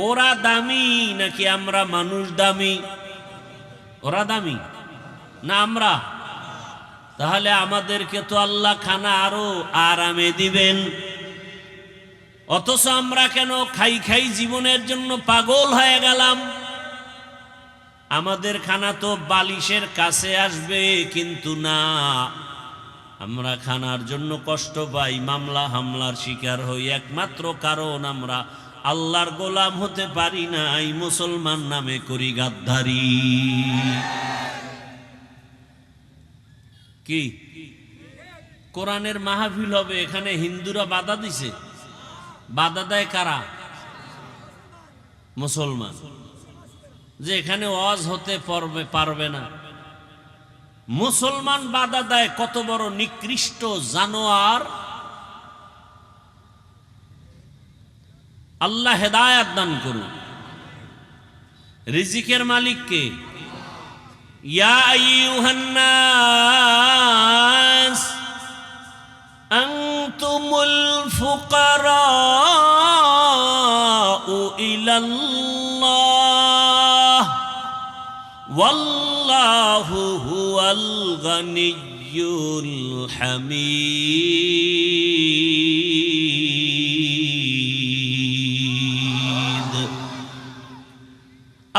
ওরা দামি নাকি আমরা মানুষ দামি? ওরা দামি না আমরা? তাহলে আমাদেরকে তো আল্লাহ খানা আরো আরামে দিবেন। অথচ আমরা কেন খাই খাই জীবনের জন্য পাগল হয়ে গেলাম? আমাদের খানা তো বালিশের কাছে আসবে, কিন্তু না, আমরা খানার জন্য কষ্ট পাই, মামলা হামলার শিকার হই। একমাত্র কারণ আমরা আল্লাহর গোলাম হতে পারি নাই, মুসলমান নামে করি গাদ্দারি। কি কোরআনের মাহফিল হবে, এখানে হিন্দুরা বাধা দিছে। বাধা দেয় কারা? মুসলমান। যে এখানে ওয়াজ হতে পারবে না, মুসলমান বাধা দেয়। কত বড় নিকৃষ্ট জানোয়ার! আল্লাহ হেদায়াত দান করুন। রিজিকের মালিক কে? ইয়া আইয়ুহান নাস আনতুমুল ফুকারাউ ইলাল্লাহ ওয়াল্লাহু হুয়াল গানিয়্যুল হামিদ।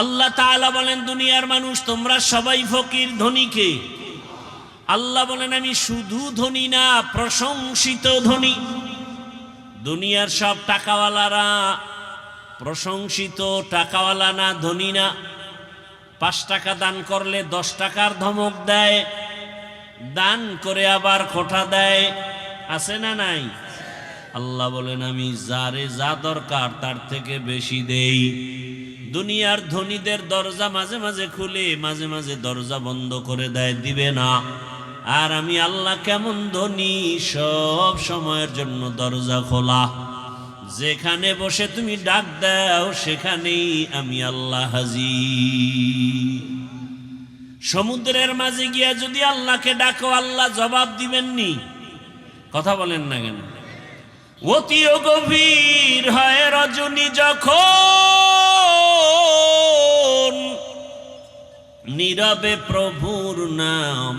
আল্লাহ তাআলা বলেন দুনিয়ার মানুষ তোমরা সবাই ফকির, ধনী কে? আল্লাহ বলেন আমি শুধু ধনী না, প্রশংসিত ধনী। দুনিয়ার সব টাকাওয়ালারা প্রশংসিত টাকাওয়ালা না, ধনী না। 5 টাকা দান করলে 10 টাকার ধমক দেয়, দান করে আবার খোঁটা দেয়। আছে না নাই? আল্লাহ বলেন আমি যারে যা দরকার তার থেকে বেশি দেই। দুনিয়ার ধনীদের দরজা মাঝে মাঝে খুলে, মাঝে মাঝে দরজা বন্ধ করে দেয়, দিবে না। আর আমি আল্লাহ কেমন ধনী, সব সময়ের জন্য দরজা খোলা। যেখানে বসে তুমি ডাক দাও সেখানেই আমি আল্লাহ হাজির। সমুদ্রের মাঝে গিয়া যদি আল্লাহকে ডাকো, আল্লাহ জবাব দিবেননি? কথা বলেন না কেন? অতিও গভীর হয় রজনী যখন নীরবে প্রভুর নাম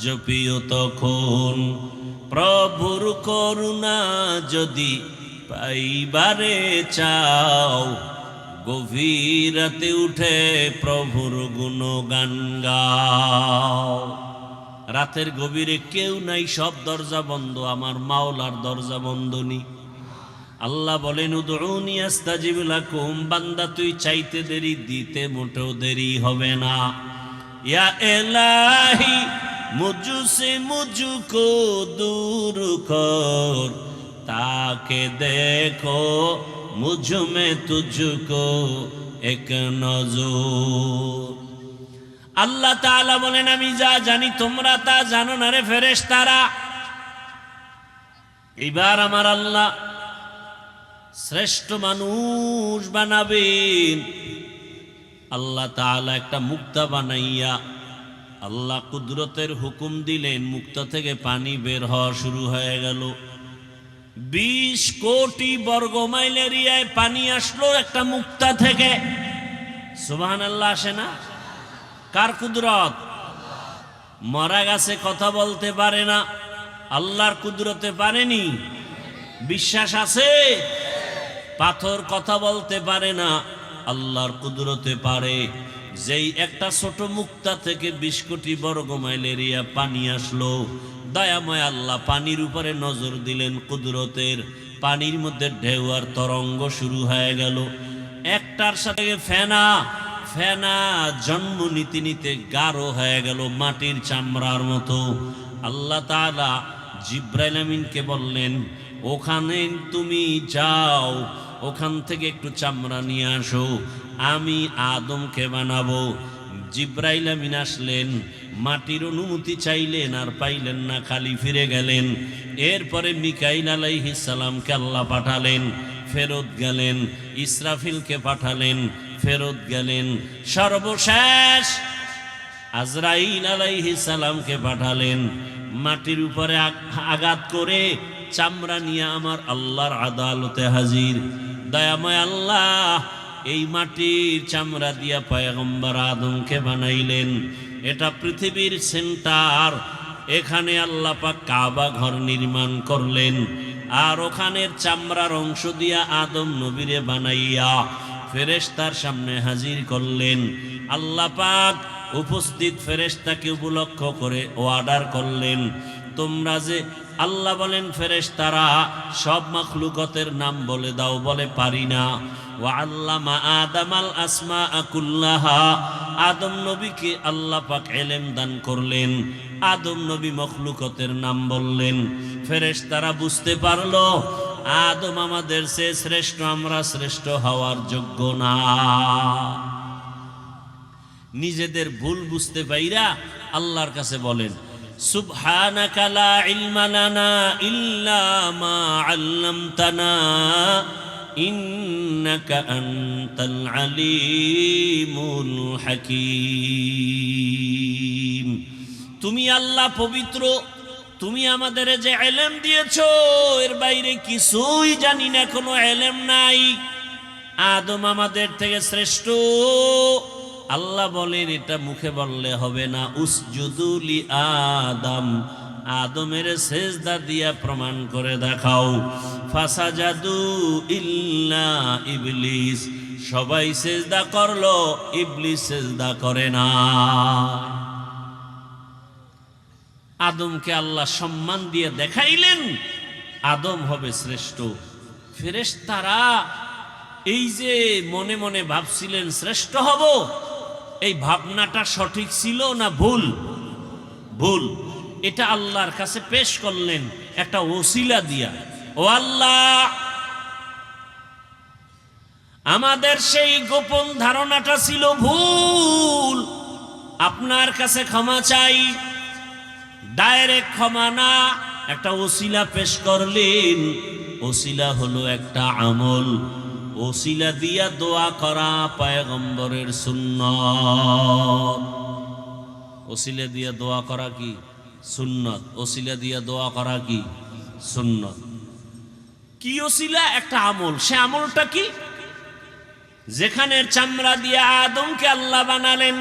জপিও তখন, প্রভুর করুণা যদি পাইবারে চাও, গভীর রাতে উঠে প্রভুর গুণগান গাও। রাতের গভীরে কেউ নাই, সব দরজা বন্ধ, আমার মাওলার দরজা বন্ধ নি। আল্লাহ বলেন উদউনি আস্তাজিব লাকুম, বান্দা তুই চাইতে দেরি, দিতে মোটেও দেরি হবে না। ইয়া ইলাহি মুঝসে মুঝকো দূর কর, তাকে দেখো মুঝ মে তুঝকো এক নজর। আল্লাহ তাআলা বলেন আমি যা জানি তোমরা তা জানো না রে ফেরেশতারা। এবার আমার আল্লাহ শ্রেষ্ঠ মানুষ বানাবেন। আল্লাহ তাআলা একটা মুক্তা বানাইয়া আল্লাহ কুদরতের হুকুম দিলেন, মুক্তা থেকে পানি বের হওয়া শুরু হয়ে গেল। 20 কোটি বর্গ মাইল এরিয়ায় পানি আসলো একটা মুক্তা থেকে। সুবহানাল্লাহ আসে না? কার কুদরত? মরা গাছে কথা বলতে পারে না, আল্লাহর কুদরতে পারেনি? বিশ্বাস আছে? পাথর কথা বলতে পারে না, আল্লাহর কুদরতে পারে। যেই একটা ছোট মুক্তা থেকে 20 কোটি বর্গ মাইল এরিয়া পানি আসলো, দয়াময় আল্লাহ পানির উপরে নজর দিলেন কুদরতের। পানির মধ্যে ঢেউ আর তরঙ্গ শুরু হয়ে গেল। একটার সাথে ফেনা ফেনা জন্ম নিতে নিতে গাঢ় হয়ে গেল, মাটির চামড়ার মতো। আল্লাহ তাআলা জিব্রাইল আমিনকে বললেন ওখানে তুমি যাও, ওখান থেকে একটু চামড়া নিয়ে আসো, আমি আদমকে বানাবো। জিব্রাইল আমিন আসলেন, মাটির অনুমতি চাইলেন আর পাইলেন না, খালি ফিরে গেলেন। এরপরে মিকাইল আলাইহিস সালামকে আল্লাহ পাঠালেন, ফেরত গেলেন। ইসরাফিলকে পাঠালেন, ফেরত গেলেন। সর্বশেষ আজরাইল আলাইহিস সালামকে পাঠালেন, মাটির উপরে আঘাত করে চামড়া নিয়ে আমার আল্লাহর আদালতে হাজির। দয়াময় আল্লাহ এই মাটির চামড়া দিয়া পয়গম্বর আদমকে বানাইলেন। এটা পৃথিবীর সেন্টার, এখানে আল্লাহ পাক কাবা ঘর নির্মাণ করলেন। আর ওখানের চামড়ার অংশ দিয়া আদম নবীরে বানাইয়া ফেরেশতার সামনে হাজির করলেন। আল্লাহ পাক উপস্থিত ফেরেশতাকে উপলক্ষ করে অর্ডার করলেন, তোমরা যে আল্লাহ বলেন ফেরেশতারা সব মাখলুকাতের নাম বলে দাও, বলে পারি না। ওয়া আল্লামা আদামাল আসমাআ কুল্লাহা, আদম নবীকে আল্লাহ পাক ইলম দান করলেন। আদম নবী মাখলুকাতের নাম বললেন। ফেরেশতারা বুঝতে পারলো আদম আমাদের চেয়ে শ্রেষ্ঠ, আমরা শ্রেষ্ঠ হওয়ার যোগ্য না। নিজেদের ভুল বুঝতে পাইরা আল্লাহর কাছে বলেন সুবহানাকা লা ইলমা লানা ইল্লা মা আল্লামতানা ইন্নাকা আনতাল আলিমুল হাকীম। তুমি আল্লাহ পবিত্র, তুমি আমাদের যে ইলম দিয়েছো এর বাইরে কিছুই জানি না, কোনো ইলম নাই। আদম আমাদের থেকে শ্রেষ্ঠ। আল্লাহ বলেন এটা মুখে বললে হবে না, উসজুদু লি আদম, আদমের সেজদা দিয়া প্রমাণ করে দেখাও। ফাসাজাদু ইল্লা ইবলিস, সবাই সেজদা করলো, ইবলিস সেজদা করে না। আদমকে আল্লাহ সম্মান দিয়ে দেখাইলেন আদম হবে শ্রেষ্ঠ। ফেরেশতারা এই যে মনে মনে ভাবছিলেন শ্রেষ্ঠ হব, এই ভাবনাটা সঠিক ছিল না ভুল? ভুল। এটা আল্লাহর কাছে পেশ করলেন একটা ওসিলা দিয়া। ও আল্লাহ, আমাদের সেই গোপন ধারণাটা ছিল ভুল, আপনার কাছে ক্ষমা চাই। ডাইরেক্ট ক্ষমা না, একটা ওসিলা পেশ করলেন। ওসিলা হলো একটা আমল, ওসিলা দিয়া দোয়া করা পয়গম্বরের সুন্নাত। ওসিলা দিয়া দোয়া করা কি সুন্নাত, ওসিলা দিয়া দোয়া করা কি সুন্নাত। কি ওসিলা? একটা আমল। সে আমলটা কি? যেখানে চামড়া দিয়া আদমকে আল্লাহ বানালেন,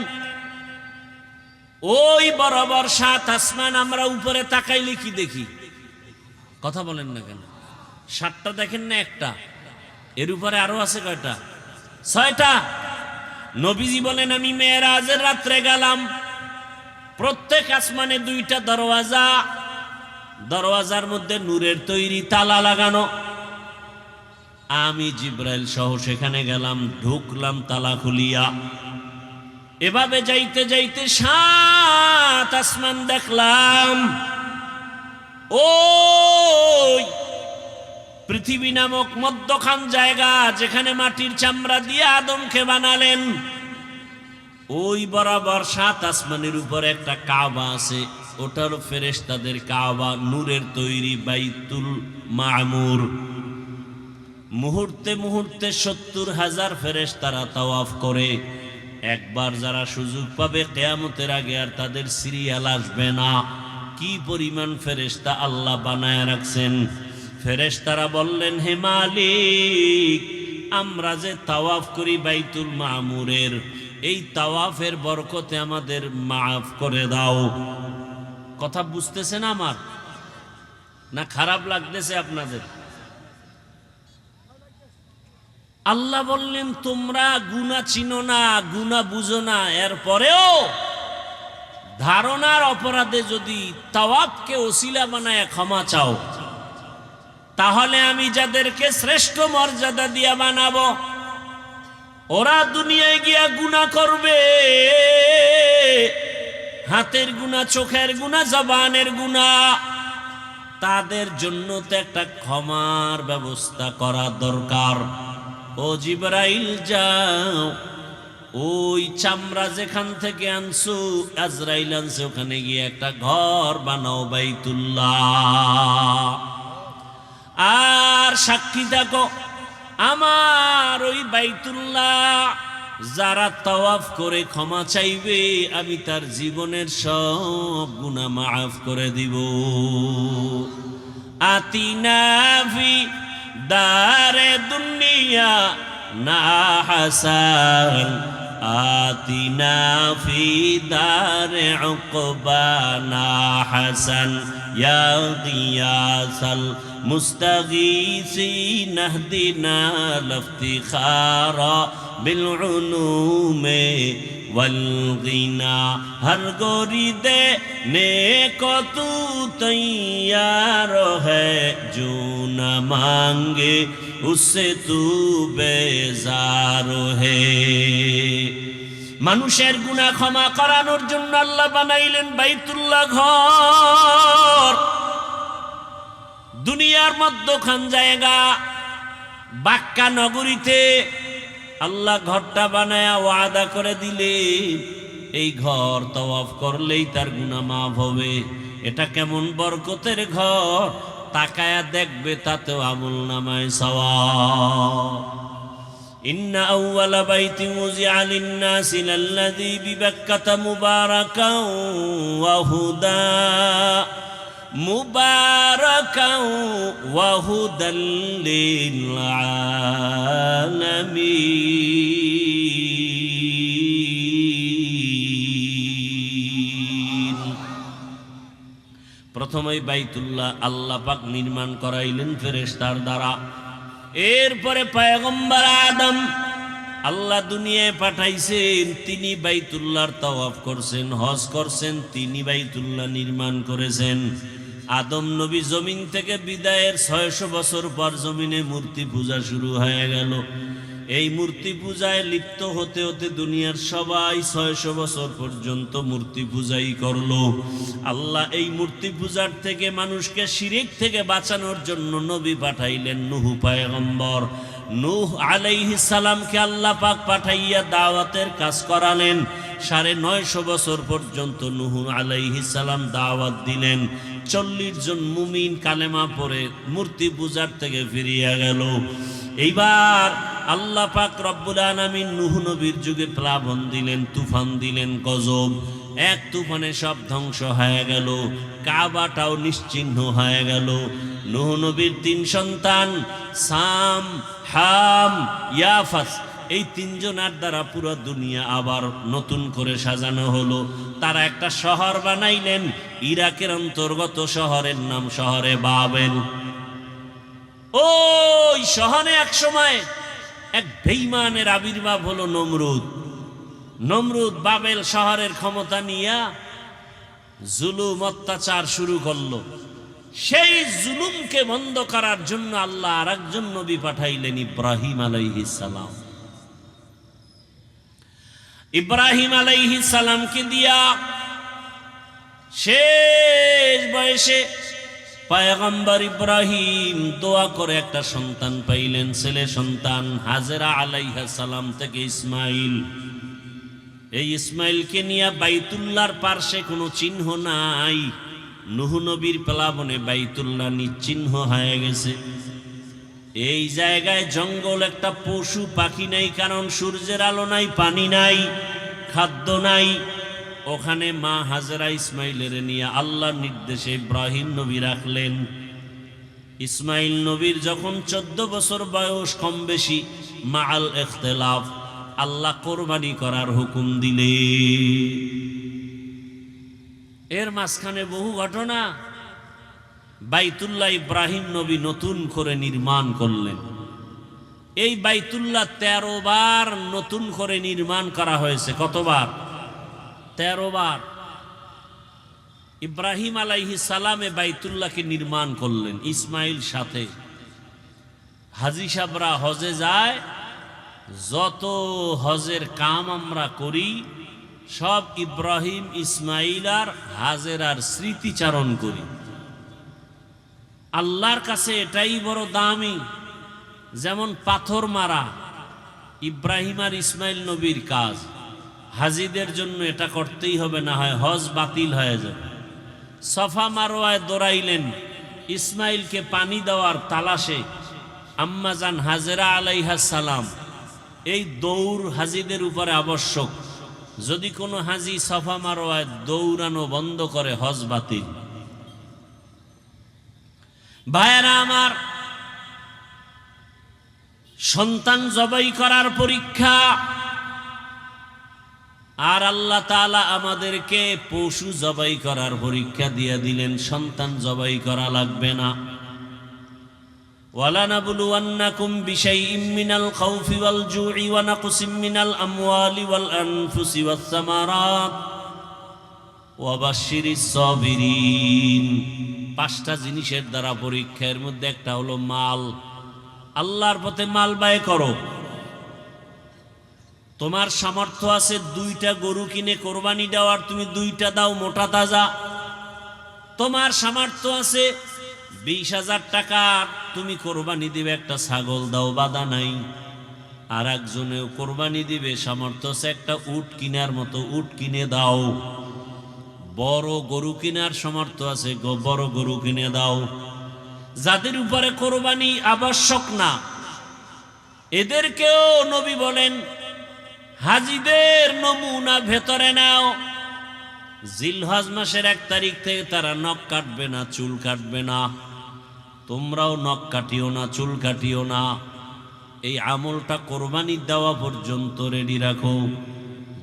ওই বরাবর 7 আসমান আমরা উপরে তাকাইলে কি দেখি? কথা বলেন না কেন? 7টা দেখেন না একটা? এর উপরে আরো আছে কয়টা? 6টা। নবীজি বলেন আমি মেরাজের রাত্রে গেলাম, প্রত্যেক আসমানে 2টা দরওয়াজা, দরওয়াজার মধ্যে নূরের তৈরি তালা লাগানো। আমি জিব্রাইল সহ সেখানে গেলাম, ঢুকলাম তালা খুলিয়া। এভাবে যাইতে যাইতে 7 আসমান দেখলাম। ওই পৃথিবী নামক মধ্যখান জায়গা, যেখানে মাটির চামড়া দিয়ে আদমকে বানালেন, ওই বরাবর 7 আসমানের উপরে একটা কাবা আছে। ওটারও ফেরেশতাদের কাবা, নূরের তৈরি বাইতুল মামুর। মুহূর্তে মুহূর্তে 70,000 ফেরেশতারা তাওয়াফ করে। একবার যারা সুযোগ পাবে কিয়ামতের আগে আর তাদের সিরিয়াল আসবে না। কি পরিমাণ ফেরেশতা আল্লাহ বানায় রাখছেন। ফেরেশতারা বললেন, হে মালিক, আমরা যে তাওয়াফ করি বাইতুল মামুরের, এই তাওয়াফের বরকতে আমাদের মাফ করে দাও। কথা বুঝতেছেন আমার? না খারাপ লাগতেছে আপনাদের? আল্লাহ বললেন, তোমরা গুনাহ চিনো না, গুনাহ বুঝো না, এরপরেও ধারণার অপরাধে যদি তাওয়াফকে ওসিলা বানায় ক্ষমা চাও, তাহলে আমি যাদেরকে শ্রেষ্ঠ মর্যাদা দিয়া বানাবো, ওরা দুনিয়ায় গিয়া গুনাহ করবে, হাতের গুনাহ, চোখের গুনাহ, জবানের গুনাহ, তাদের জন্য তো একটা ক্ষমার ব্যবস্থা করা দরকার। ও জিবরাইল যাও, ওই চামড়া যেখান থেকে আনছো, আজরাইল আনছে, ওখানে গিয়ে একটা ঘর বানাও বাইতুল্লাহ। আর সাক্ষী থাকো, আমার ওই বাইতুল্লাহ যারা তাওয়াফ করে ক্ষমা চাইবে, আমি তার জীবনের সব গুনাহ মাফ করে দিব। আতিনা ফি দারে দুনিয়া না হাসান, আতিনা ফি দারে উকবা না হাসান, ইয়া গিয়াসাল মুস্তাগীসিন ইহদিনা লিফতিখারা বিল উলুমে ওয়াল গিনা। হর গোরি দেনে को तू तैयार है, जो न मांगे उससे तू बेजार है। মানুষের গুনাহ ক্ষমা করানোর জন্য আল্লাহ বানাইলেন বাইতুল্লাহ ঘর। দুনিয়ার মধ্যখান জায়গা বাক্কা নগরীতে আল্লাহ ঘরটা বানায়া ওয়াদা করে দিলে, এই ঘর তাওয়াফ করলেই তার গুনাহ মাফ হবে। এটা কেমন বরকতের ঘর, তাকায়া দেখবে, তাতেও আমল নামায় সওয়াব। ইন্না আউওয়ালা বাইতিন উযিআ লিন-নাসি লাল্লাযী বিবাক্কাতা মুবারাকান ওয়া হুদা, মুবারাকান ওয়া হুদাল লিল আলামিন। প্রথমে বাইতুল্লাহ আল্লাহ পাক নির্মাণ করাইলেন ফেরেশতার দ্বারা। এরপরে পয়গম্বর আদম আল্লাহ দুনিয়ায় পাঠাইছেন, তিনি বাইতুল্লাহর তাওয়াফ করছেন, হজ করছেন, তিনি বাইতুল্লাহ নির্মাণ করেছেন। আদম নবী জমিন থেকে বিদায়ের 600 বছর পর জমিনে মূর্তি পূজা শুরু হয়ে গেল। এই মূর্তি পূজায় লিপ্ত হতে হতে দুনিয়ার সবাই 600 বছর পর্যন্ত মূর্তি পূজাই করলো। আল্লাহ এই মূর্তি পূজার থেকে মানুষকে শিরিক থেকে বাঁচানোর জন্য নবী পাঠাইলেন নূহ পয়গম্বর। নূহ আলাইহিস সালামকে আল্লাহ পাক পাঠাইয়া দাওয়াতের কাজ করালেন। 950 বছর পর্যন্ত নূহ আলাইহিস সালাম দাওয়াত দিলেন। 40 জন মুমিন কালেমা পড়ে মূর্তি পূজার থেকে ফিরিয়া গেল। এইবার আল্লাহ পাক রব্বুল আলামিন নূহ নবীর যুগে প্লাবন দিলেন, তুফান দিলেন, গজব। এক তুফানে সব ধ্বংস হয়ে গেল, কাবাটাও নিশ্চিহ্ন হয়ে গেল। নূহ নবীর 3 সন্তান সাম, হাম, ইয়াফাস, এই তিনজনের দ্বারা পুরো দুনিয়া আবার নতুন করে সাজানো হলো। তারা একটা শহর বানাইলেন, ইরাকের অন্তর্গত শহরের নাম শহরে বাবেল। ওই শহরে এক সময় এক বেঈমানের আবির্ভাব হলো নমরুদ। নমরুদ বাবেল শহরের ক্ষমতা নিয়ে জুলুম অত্যাচার শুরু করলো। সেই জুলুমকে বন্ধ করার জন্য আল্লাহ আর একজন নবী পাঠাইলেন, ইব্রাহিম আলাইহিস সালাম। ইব্রাহিম আলাইহিস সালামকে দিয়া শেষ বয়সে পয়গম্বর ইব্রাহিম দোয়া করে একটা সন্তান পাইলেন, ছেলে সন্তান। হাজেরা আলাইহিস সালাম থেকে ইসমাইল। এই ইসমাইলকে নিয়ে বাইতুল্লাহর পার্শ্বে কোনো চিহ্ন নাই। নূহ নবীর প্লাবনে বাইতুল্লাহ নিশ্চিহ্ন হয়ে গেছে। এই জায়গায় জঙ্গল, একটা পশু পাখি নাই, কারণ সূর্যের আলো নাই, পানি নাই, খাদ্য নাই। ওখানে মা হাজেরা ইসমাইলের নিয়ে আল্লাহর নির্দেশে ইব্রাহিম নবী রাখলেন। ইসমাইল নবীর যখন 14 বছর বয়স, কম বেশি মাআল ইখতিলাফ, আল্লাহ কোরবানি করার হুকুম দিলে। এর মাঝখানে বহু ঘটনা। বাইতুল্লাহ ইব্রাহিম নবী নতুন করে নির্মাণ করলেন। এই বাইতুল্লাহ 13 বার নতুন করে নির্মাণ করা হয়েছে। কতবার? 13 বার। ইব্রাহিম আলাইহিস সালামে বাইতুল্লাহকে নির্মাণ করলেন, ইসমাইল সাথে। হাজী সাহেবরা হজে যায়, যত হজের কাম আমরা করি সব ইব্রাহিম, ইসমাইল আর হাজেরার স্মৃতিচারণ করি। আল্লাহর কাছে এটাই বড় দামি। যেমন পাথর মারা ইব্রাহিম আর ইসমাইল নবীর কাজ, হাজিদের জন্য এটা করতেই হবে, না হয় হজ বাতিল হয়ে যাবে। সফা মারওয়ায় দৌড়াইলেন, ইসমাইলকে পানি দেওয়ার তালাশে আম্মাজান হাজেরা আলাইহাস সালাম। এই দৌড় হাজিদের উপরে আবশ্যক। যদি কোনো হাজি সফা মারওয়ায় দৌড়ানো বন্ধ করে, হজ বাতিল। ভাইয়েরা আমার, সন্তান জবাই করার পরীক্ষা। আর আল্লাহ তাআলা আমাদেরকে পশু জবাই করার পরীক্ষা দিয়ে দিলেন। সন্তান জবাই করা লাগবে না। ওয়ালানাবলুওয়ান্নাকুম বিশাইইম মিনাল খাউফি ওয়াল জুই ওয়া নাকসিম মিনাল আমওয়ালি ওয়াল আনফুসি ওয়াস সামারাত ওয়া বাশশিরিস সাবিরিন। 5টা জিনিসের দ্বারা পরীক্ষা। এর মধ্যে একটা হলো মাল। আল্লাহর পথে মাল ব্যয় করো। তোমার সামর্থ্য আছে 2টা গরু কিনে কোরবানি দেওয়ার, তুমি 2টা দাও মোটা তাজা। তোমার সামর্থ্য আছে 20,000 টাকা, তুমি কোরবানি দিবে, একটা ছাগল দাও, বাধা নাই। আর একজনেও কোরবানি দিবে, সামর্থ্য আছে একটা উট কিনার মতো, উট কিনে দাও। বড় গরু কেনার সামর্থ্য আছে, বড় গরু কিনে দাও। যাদের উপরে কোরবানি আবশ্যক না, এদেরকেও নবী বলেন হাজিদের নমুনা ভেতরে নাও। জিলহজ মাসের 1 তারিখ থেকে তারা নখ কাটবে না, চুল কাটবে না। তোমরাও নখ কাটিও না, চুল কাটিও না। এই আমলটা কোরবানি দেওয়া পর্যন্ত রেডি রাখো।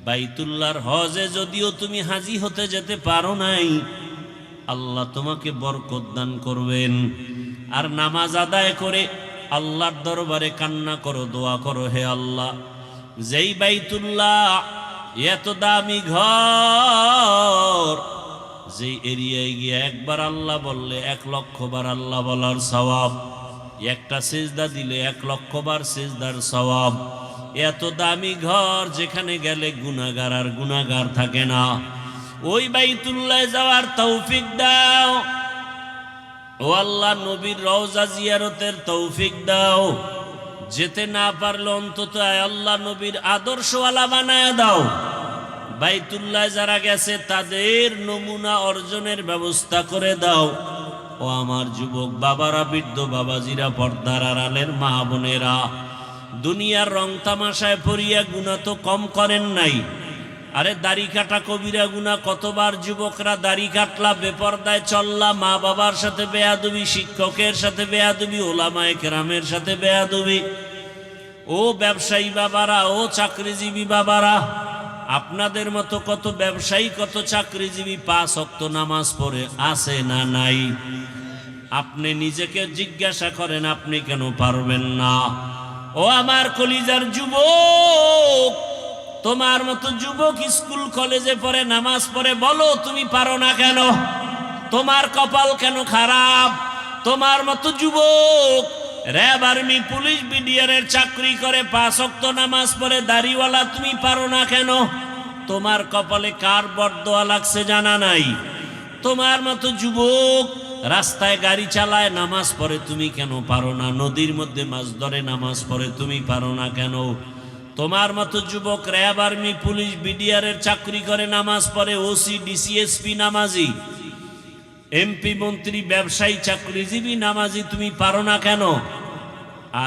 বাইতুল্লাহর হজে যদিও তুমি হাজি হতে যেতে পারো নাই, আল্লাহ তোমাকে বরকত দান করবেন। আর নামাজ আদায় করে আল্লাহর দরবারে কান্না করো, দোয়া করো, হে আল্লাহ, যেই বাইতুল্লাহ এত দামি ঘর, যেই এরিয়ায় গিয়ে একবার আল্লাহ বললে 1 লক্ষ বার আল্লাহ বলার সওয়াব, একটা সিজদা দিলে 1 লক্ষ বার সিজদার সওয়াব। এত দামি ঘর, যেখানে গেলে গুনাহগার আর গুনাহগার থাকে না। ওই বাইতুল্লাহ যাওয়ার তৌফিক দাও ও আল্লাহ। নবীর রওজা জিয়ারতের তৌফিক দাও। যেতে না পারলে অন্তত আল্লাহ নবীর আদর্শওয়ালা বানায় দাও। বাইতুল্লাহ যারা গেছে তাদের নমুনা অর্জনের ব্যবস্থা করে দাও। ও আমার যুবক বাবারা, বৃদ্ধ বাবাজিরা, পর্দার আড়ালের মা বোনেরা, দুনিয়ার রং তামাশায় পড়িয়া গুনাহ তো কম করেন নাই। আরে দাড়ি কাটা কবিরা গুনাহ। কতবার যুবকরা দাড়ি কাটলা, বেপরদায় চললা, মা বাবার সাথে বেয়াদবি, শিক্ষকের সাথে বেয়াদবি, ওলামায়ে কেরামের সাথে বেয়াদবি। ও ব্যবসায়ী বাবারা, ও চাকরিজীবী বাবারা, আপনাদের মতো কত ব্যবসায়ী কত চাকরিজীবী 5 ওয়াক্ত নামাজ পড়ে আছে না নাই? আপনি নিজেকে জিজ্ঞাসা করেন, আপনি কেন পারবেন না? ও আমার কলিজার যুবক, তোমার মতো যুবক স্কুল কলেজে পড়ে নামাজ পড়ে, বলো তুমি পারো না কেন? তোমার কপাল কেন খারাপ? তোমার মতো যুবক র্যাব, আর্মি, পুলিশ, বিডিআরের চাকরি করে 5 ওয়াক্ত নামাজ পড়ে দাড়িওয়ালা, তুমি পারো না কেন? তোমার কপালে কার বরদোয়া লাগছে জানা নাই? তোমার মতো যুবক রাস্তায় গাড়ি চালায় নামাজ পড়ে, তুমি কেন পারো না? নদীর মধ্যে মাছ ধরে নামাজ পড়ে, তুমি পারো না কেন? তোমার মতো যুবক র্যাব, আর্মি, পুলিশ, বিডিআরের চাকরি করে নামাজ পড়ে, ওসি, ডিসি, এসপি নামাজি, এমপি, মন্ত্রী, ব্যবসায়ী, চাকরিজীবী নামাজি, তুমি পারো না কেন?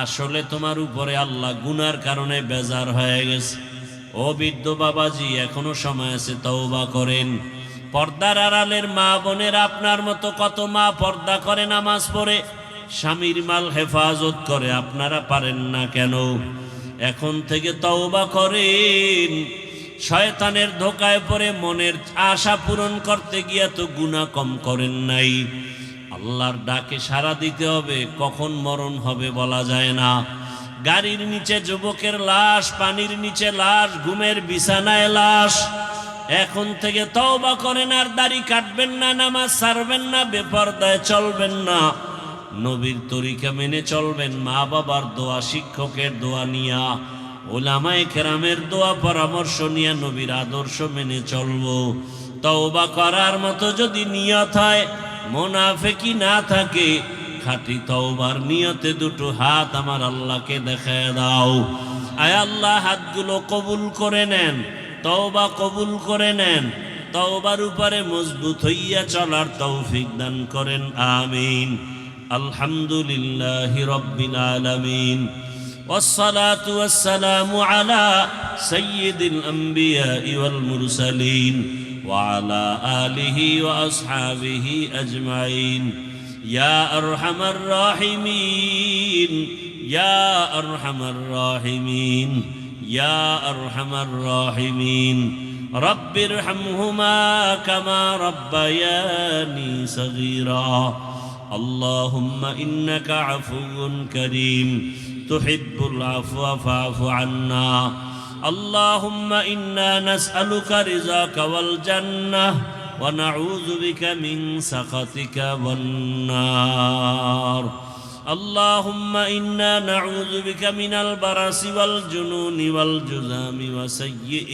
আসলে তোমার উপরে আল্লাহ গুনার কারণে বেজার হয়ে গেছে। ও বৃদ্ধ বাবাজি, এখনো সময় আছে, তওবা করেন। পর্দার আড়ালের মা বোনের, আপনার মতো কত মা পর্দা করে নামাজ পড়ে, স্বামীর মাল হেফাজত করে, আপনারা পারেন না কেন? এখন থেকে তওবা করেন। শয়তানের ধোকায় পড়ে মনের আশা পূরণ করতে গিয়ে তো গুনাহ কম করেন নাই। আল্লাহর ডাকে সাড়া দিতে হবে, কখন মরণ হবে বলা যায় না। গাড়ির নিচে যুবকের লাশ, পানির নিচে লাশ, ঘুমের বিছানায় লাশ। এখন থেকে তওবা করেন, আর দাড়ি কাটবেন না, নামাজ ছাড়বেন না, বেপরদায় চলবেন না, নবীর তরিকা মেনে চলবেন, মা বাবার দোয়া, শিক্ষকের দোয়া নিয়া, উলামায়ে কেরামের দোয়া পরামর্শ নিয়ে নবীর আদর্শ মেনে চলবো। তওবা করার মতো যদি নিয়ত হয়, মুনাফিকি না থাকে, খাঁটি তওবার নিয়তে দুটো হাত আমার আল্লাহকে দেখায় দাও। আয় আল্লাহ, হাতগুলো কবুল করে নেন, তওবা কবুল করে নেন, তওবার উপরে মজবুত হইয়া চলার তৌফিক দান করেন, আমিন। আলহামদুলিল্লাহি রাব্বিল আলামিন, والصلاة والسلام على سيد الأنبياء والمرسلين وعلى آله وأصحابه أجمعين. يا أرحم الراحمين، يا أرحم الراحمين، يا أرحم الراحمين. رب ارحمهما كما ربياني صغيرا. اللهم إنك عفو كريم تحب العفو فاعف عنا. اللهم إنا نسألك رضاك والجنة ونعوذ بك من سخطك والنار. اللهم إنا نعوذ بك من البرص والجنون والجذام وسيء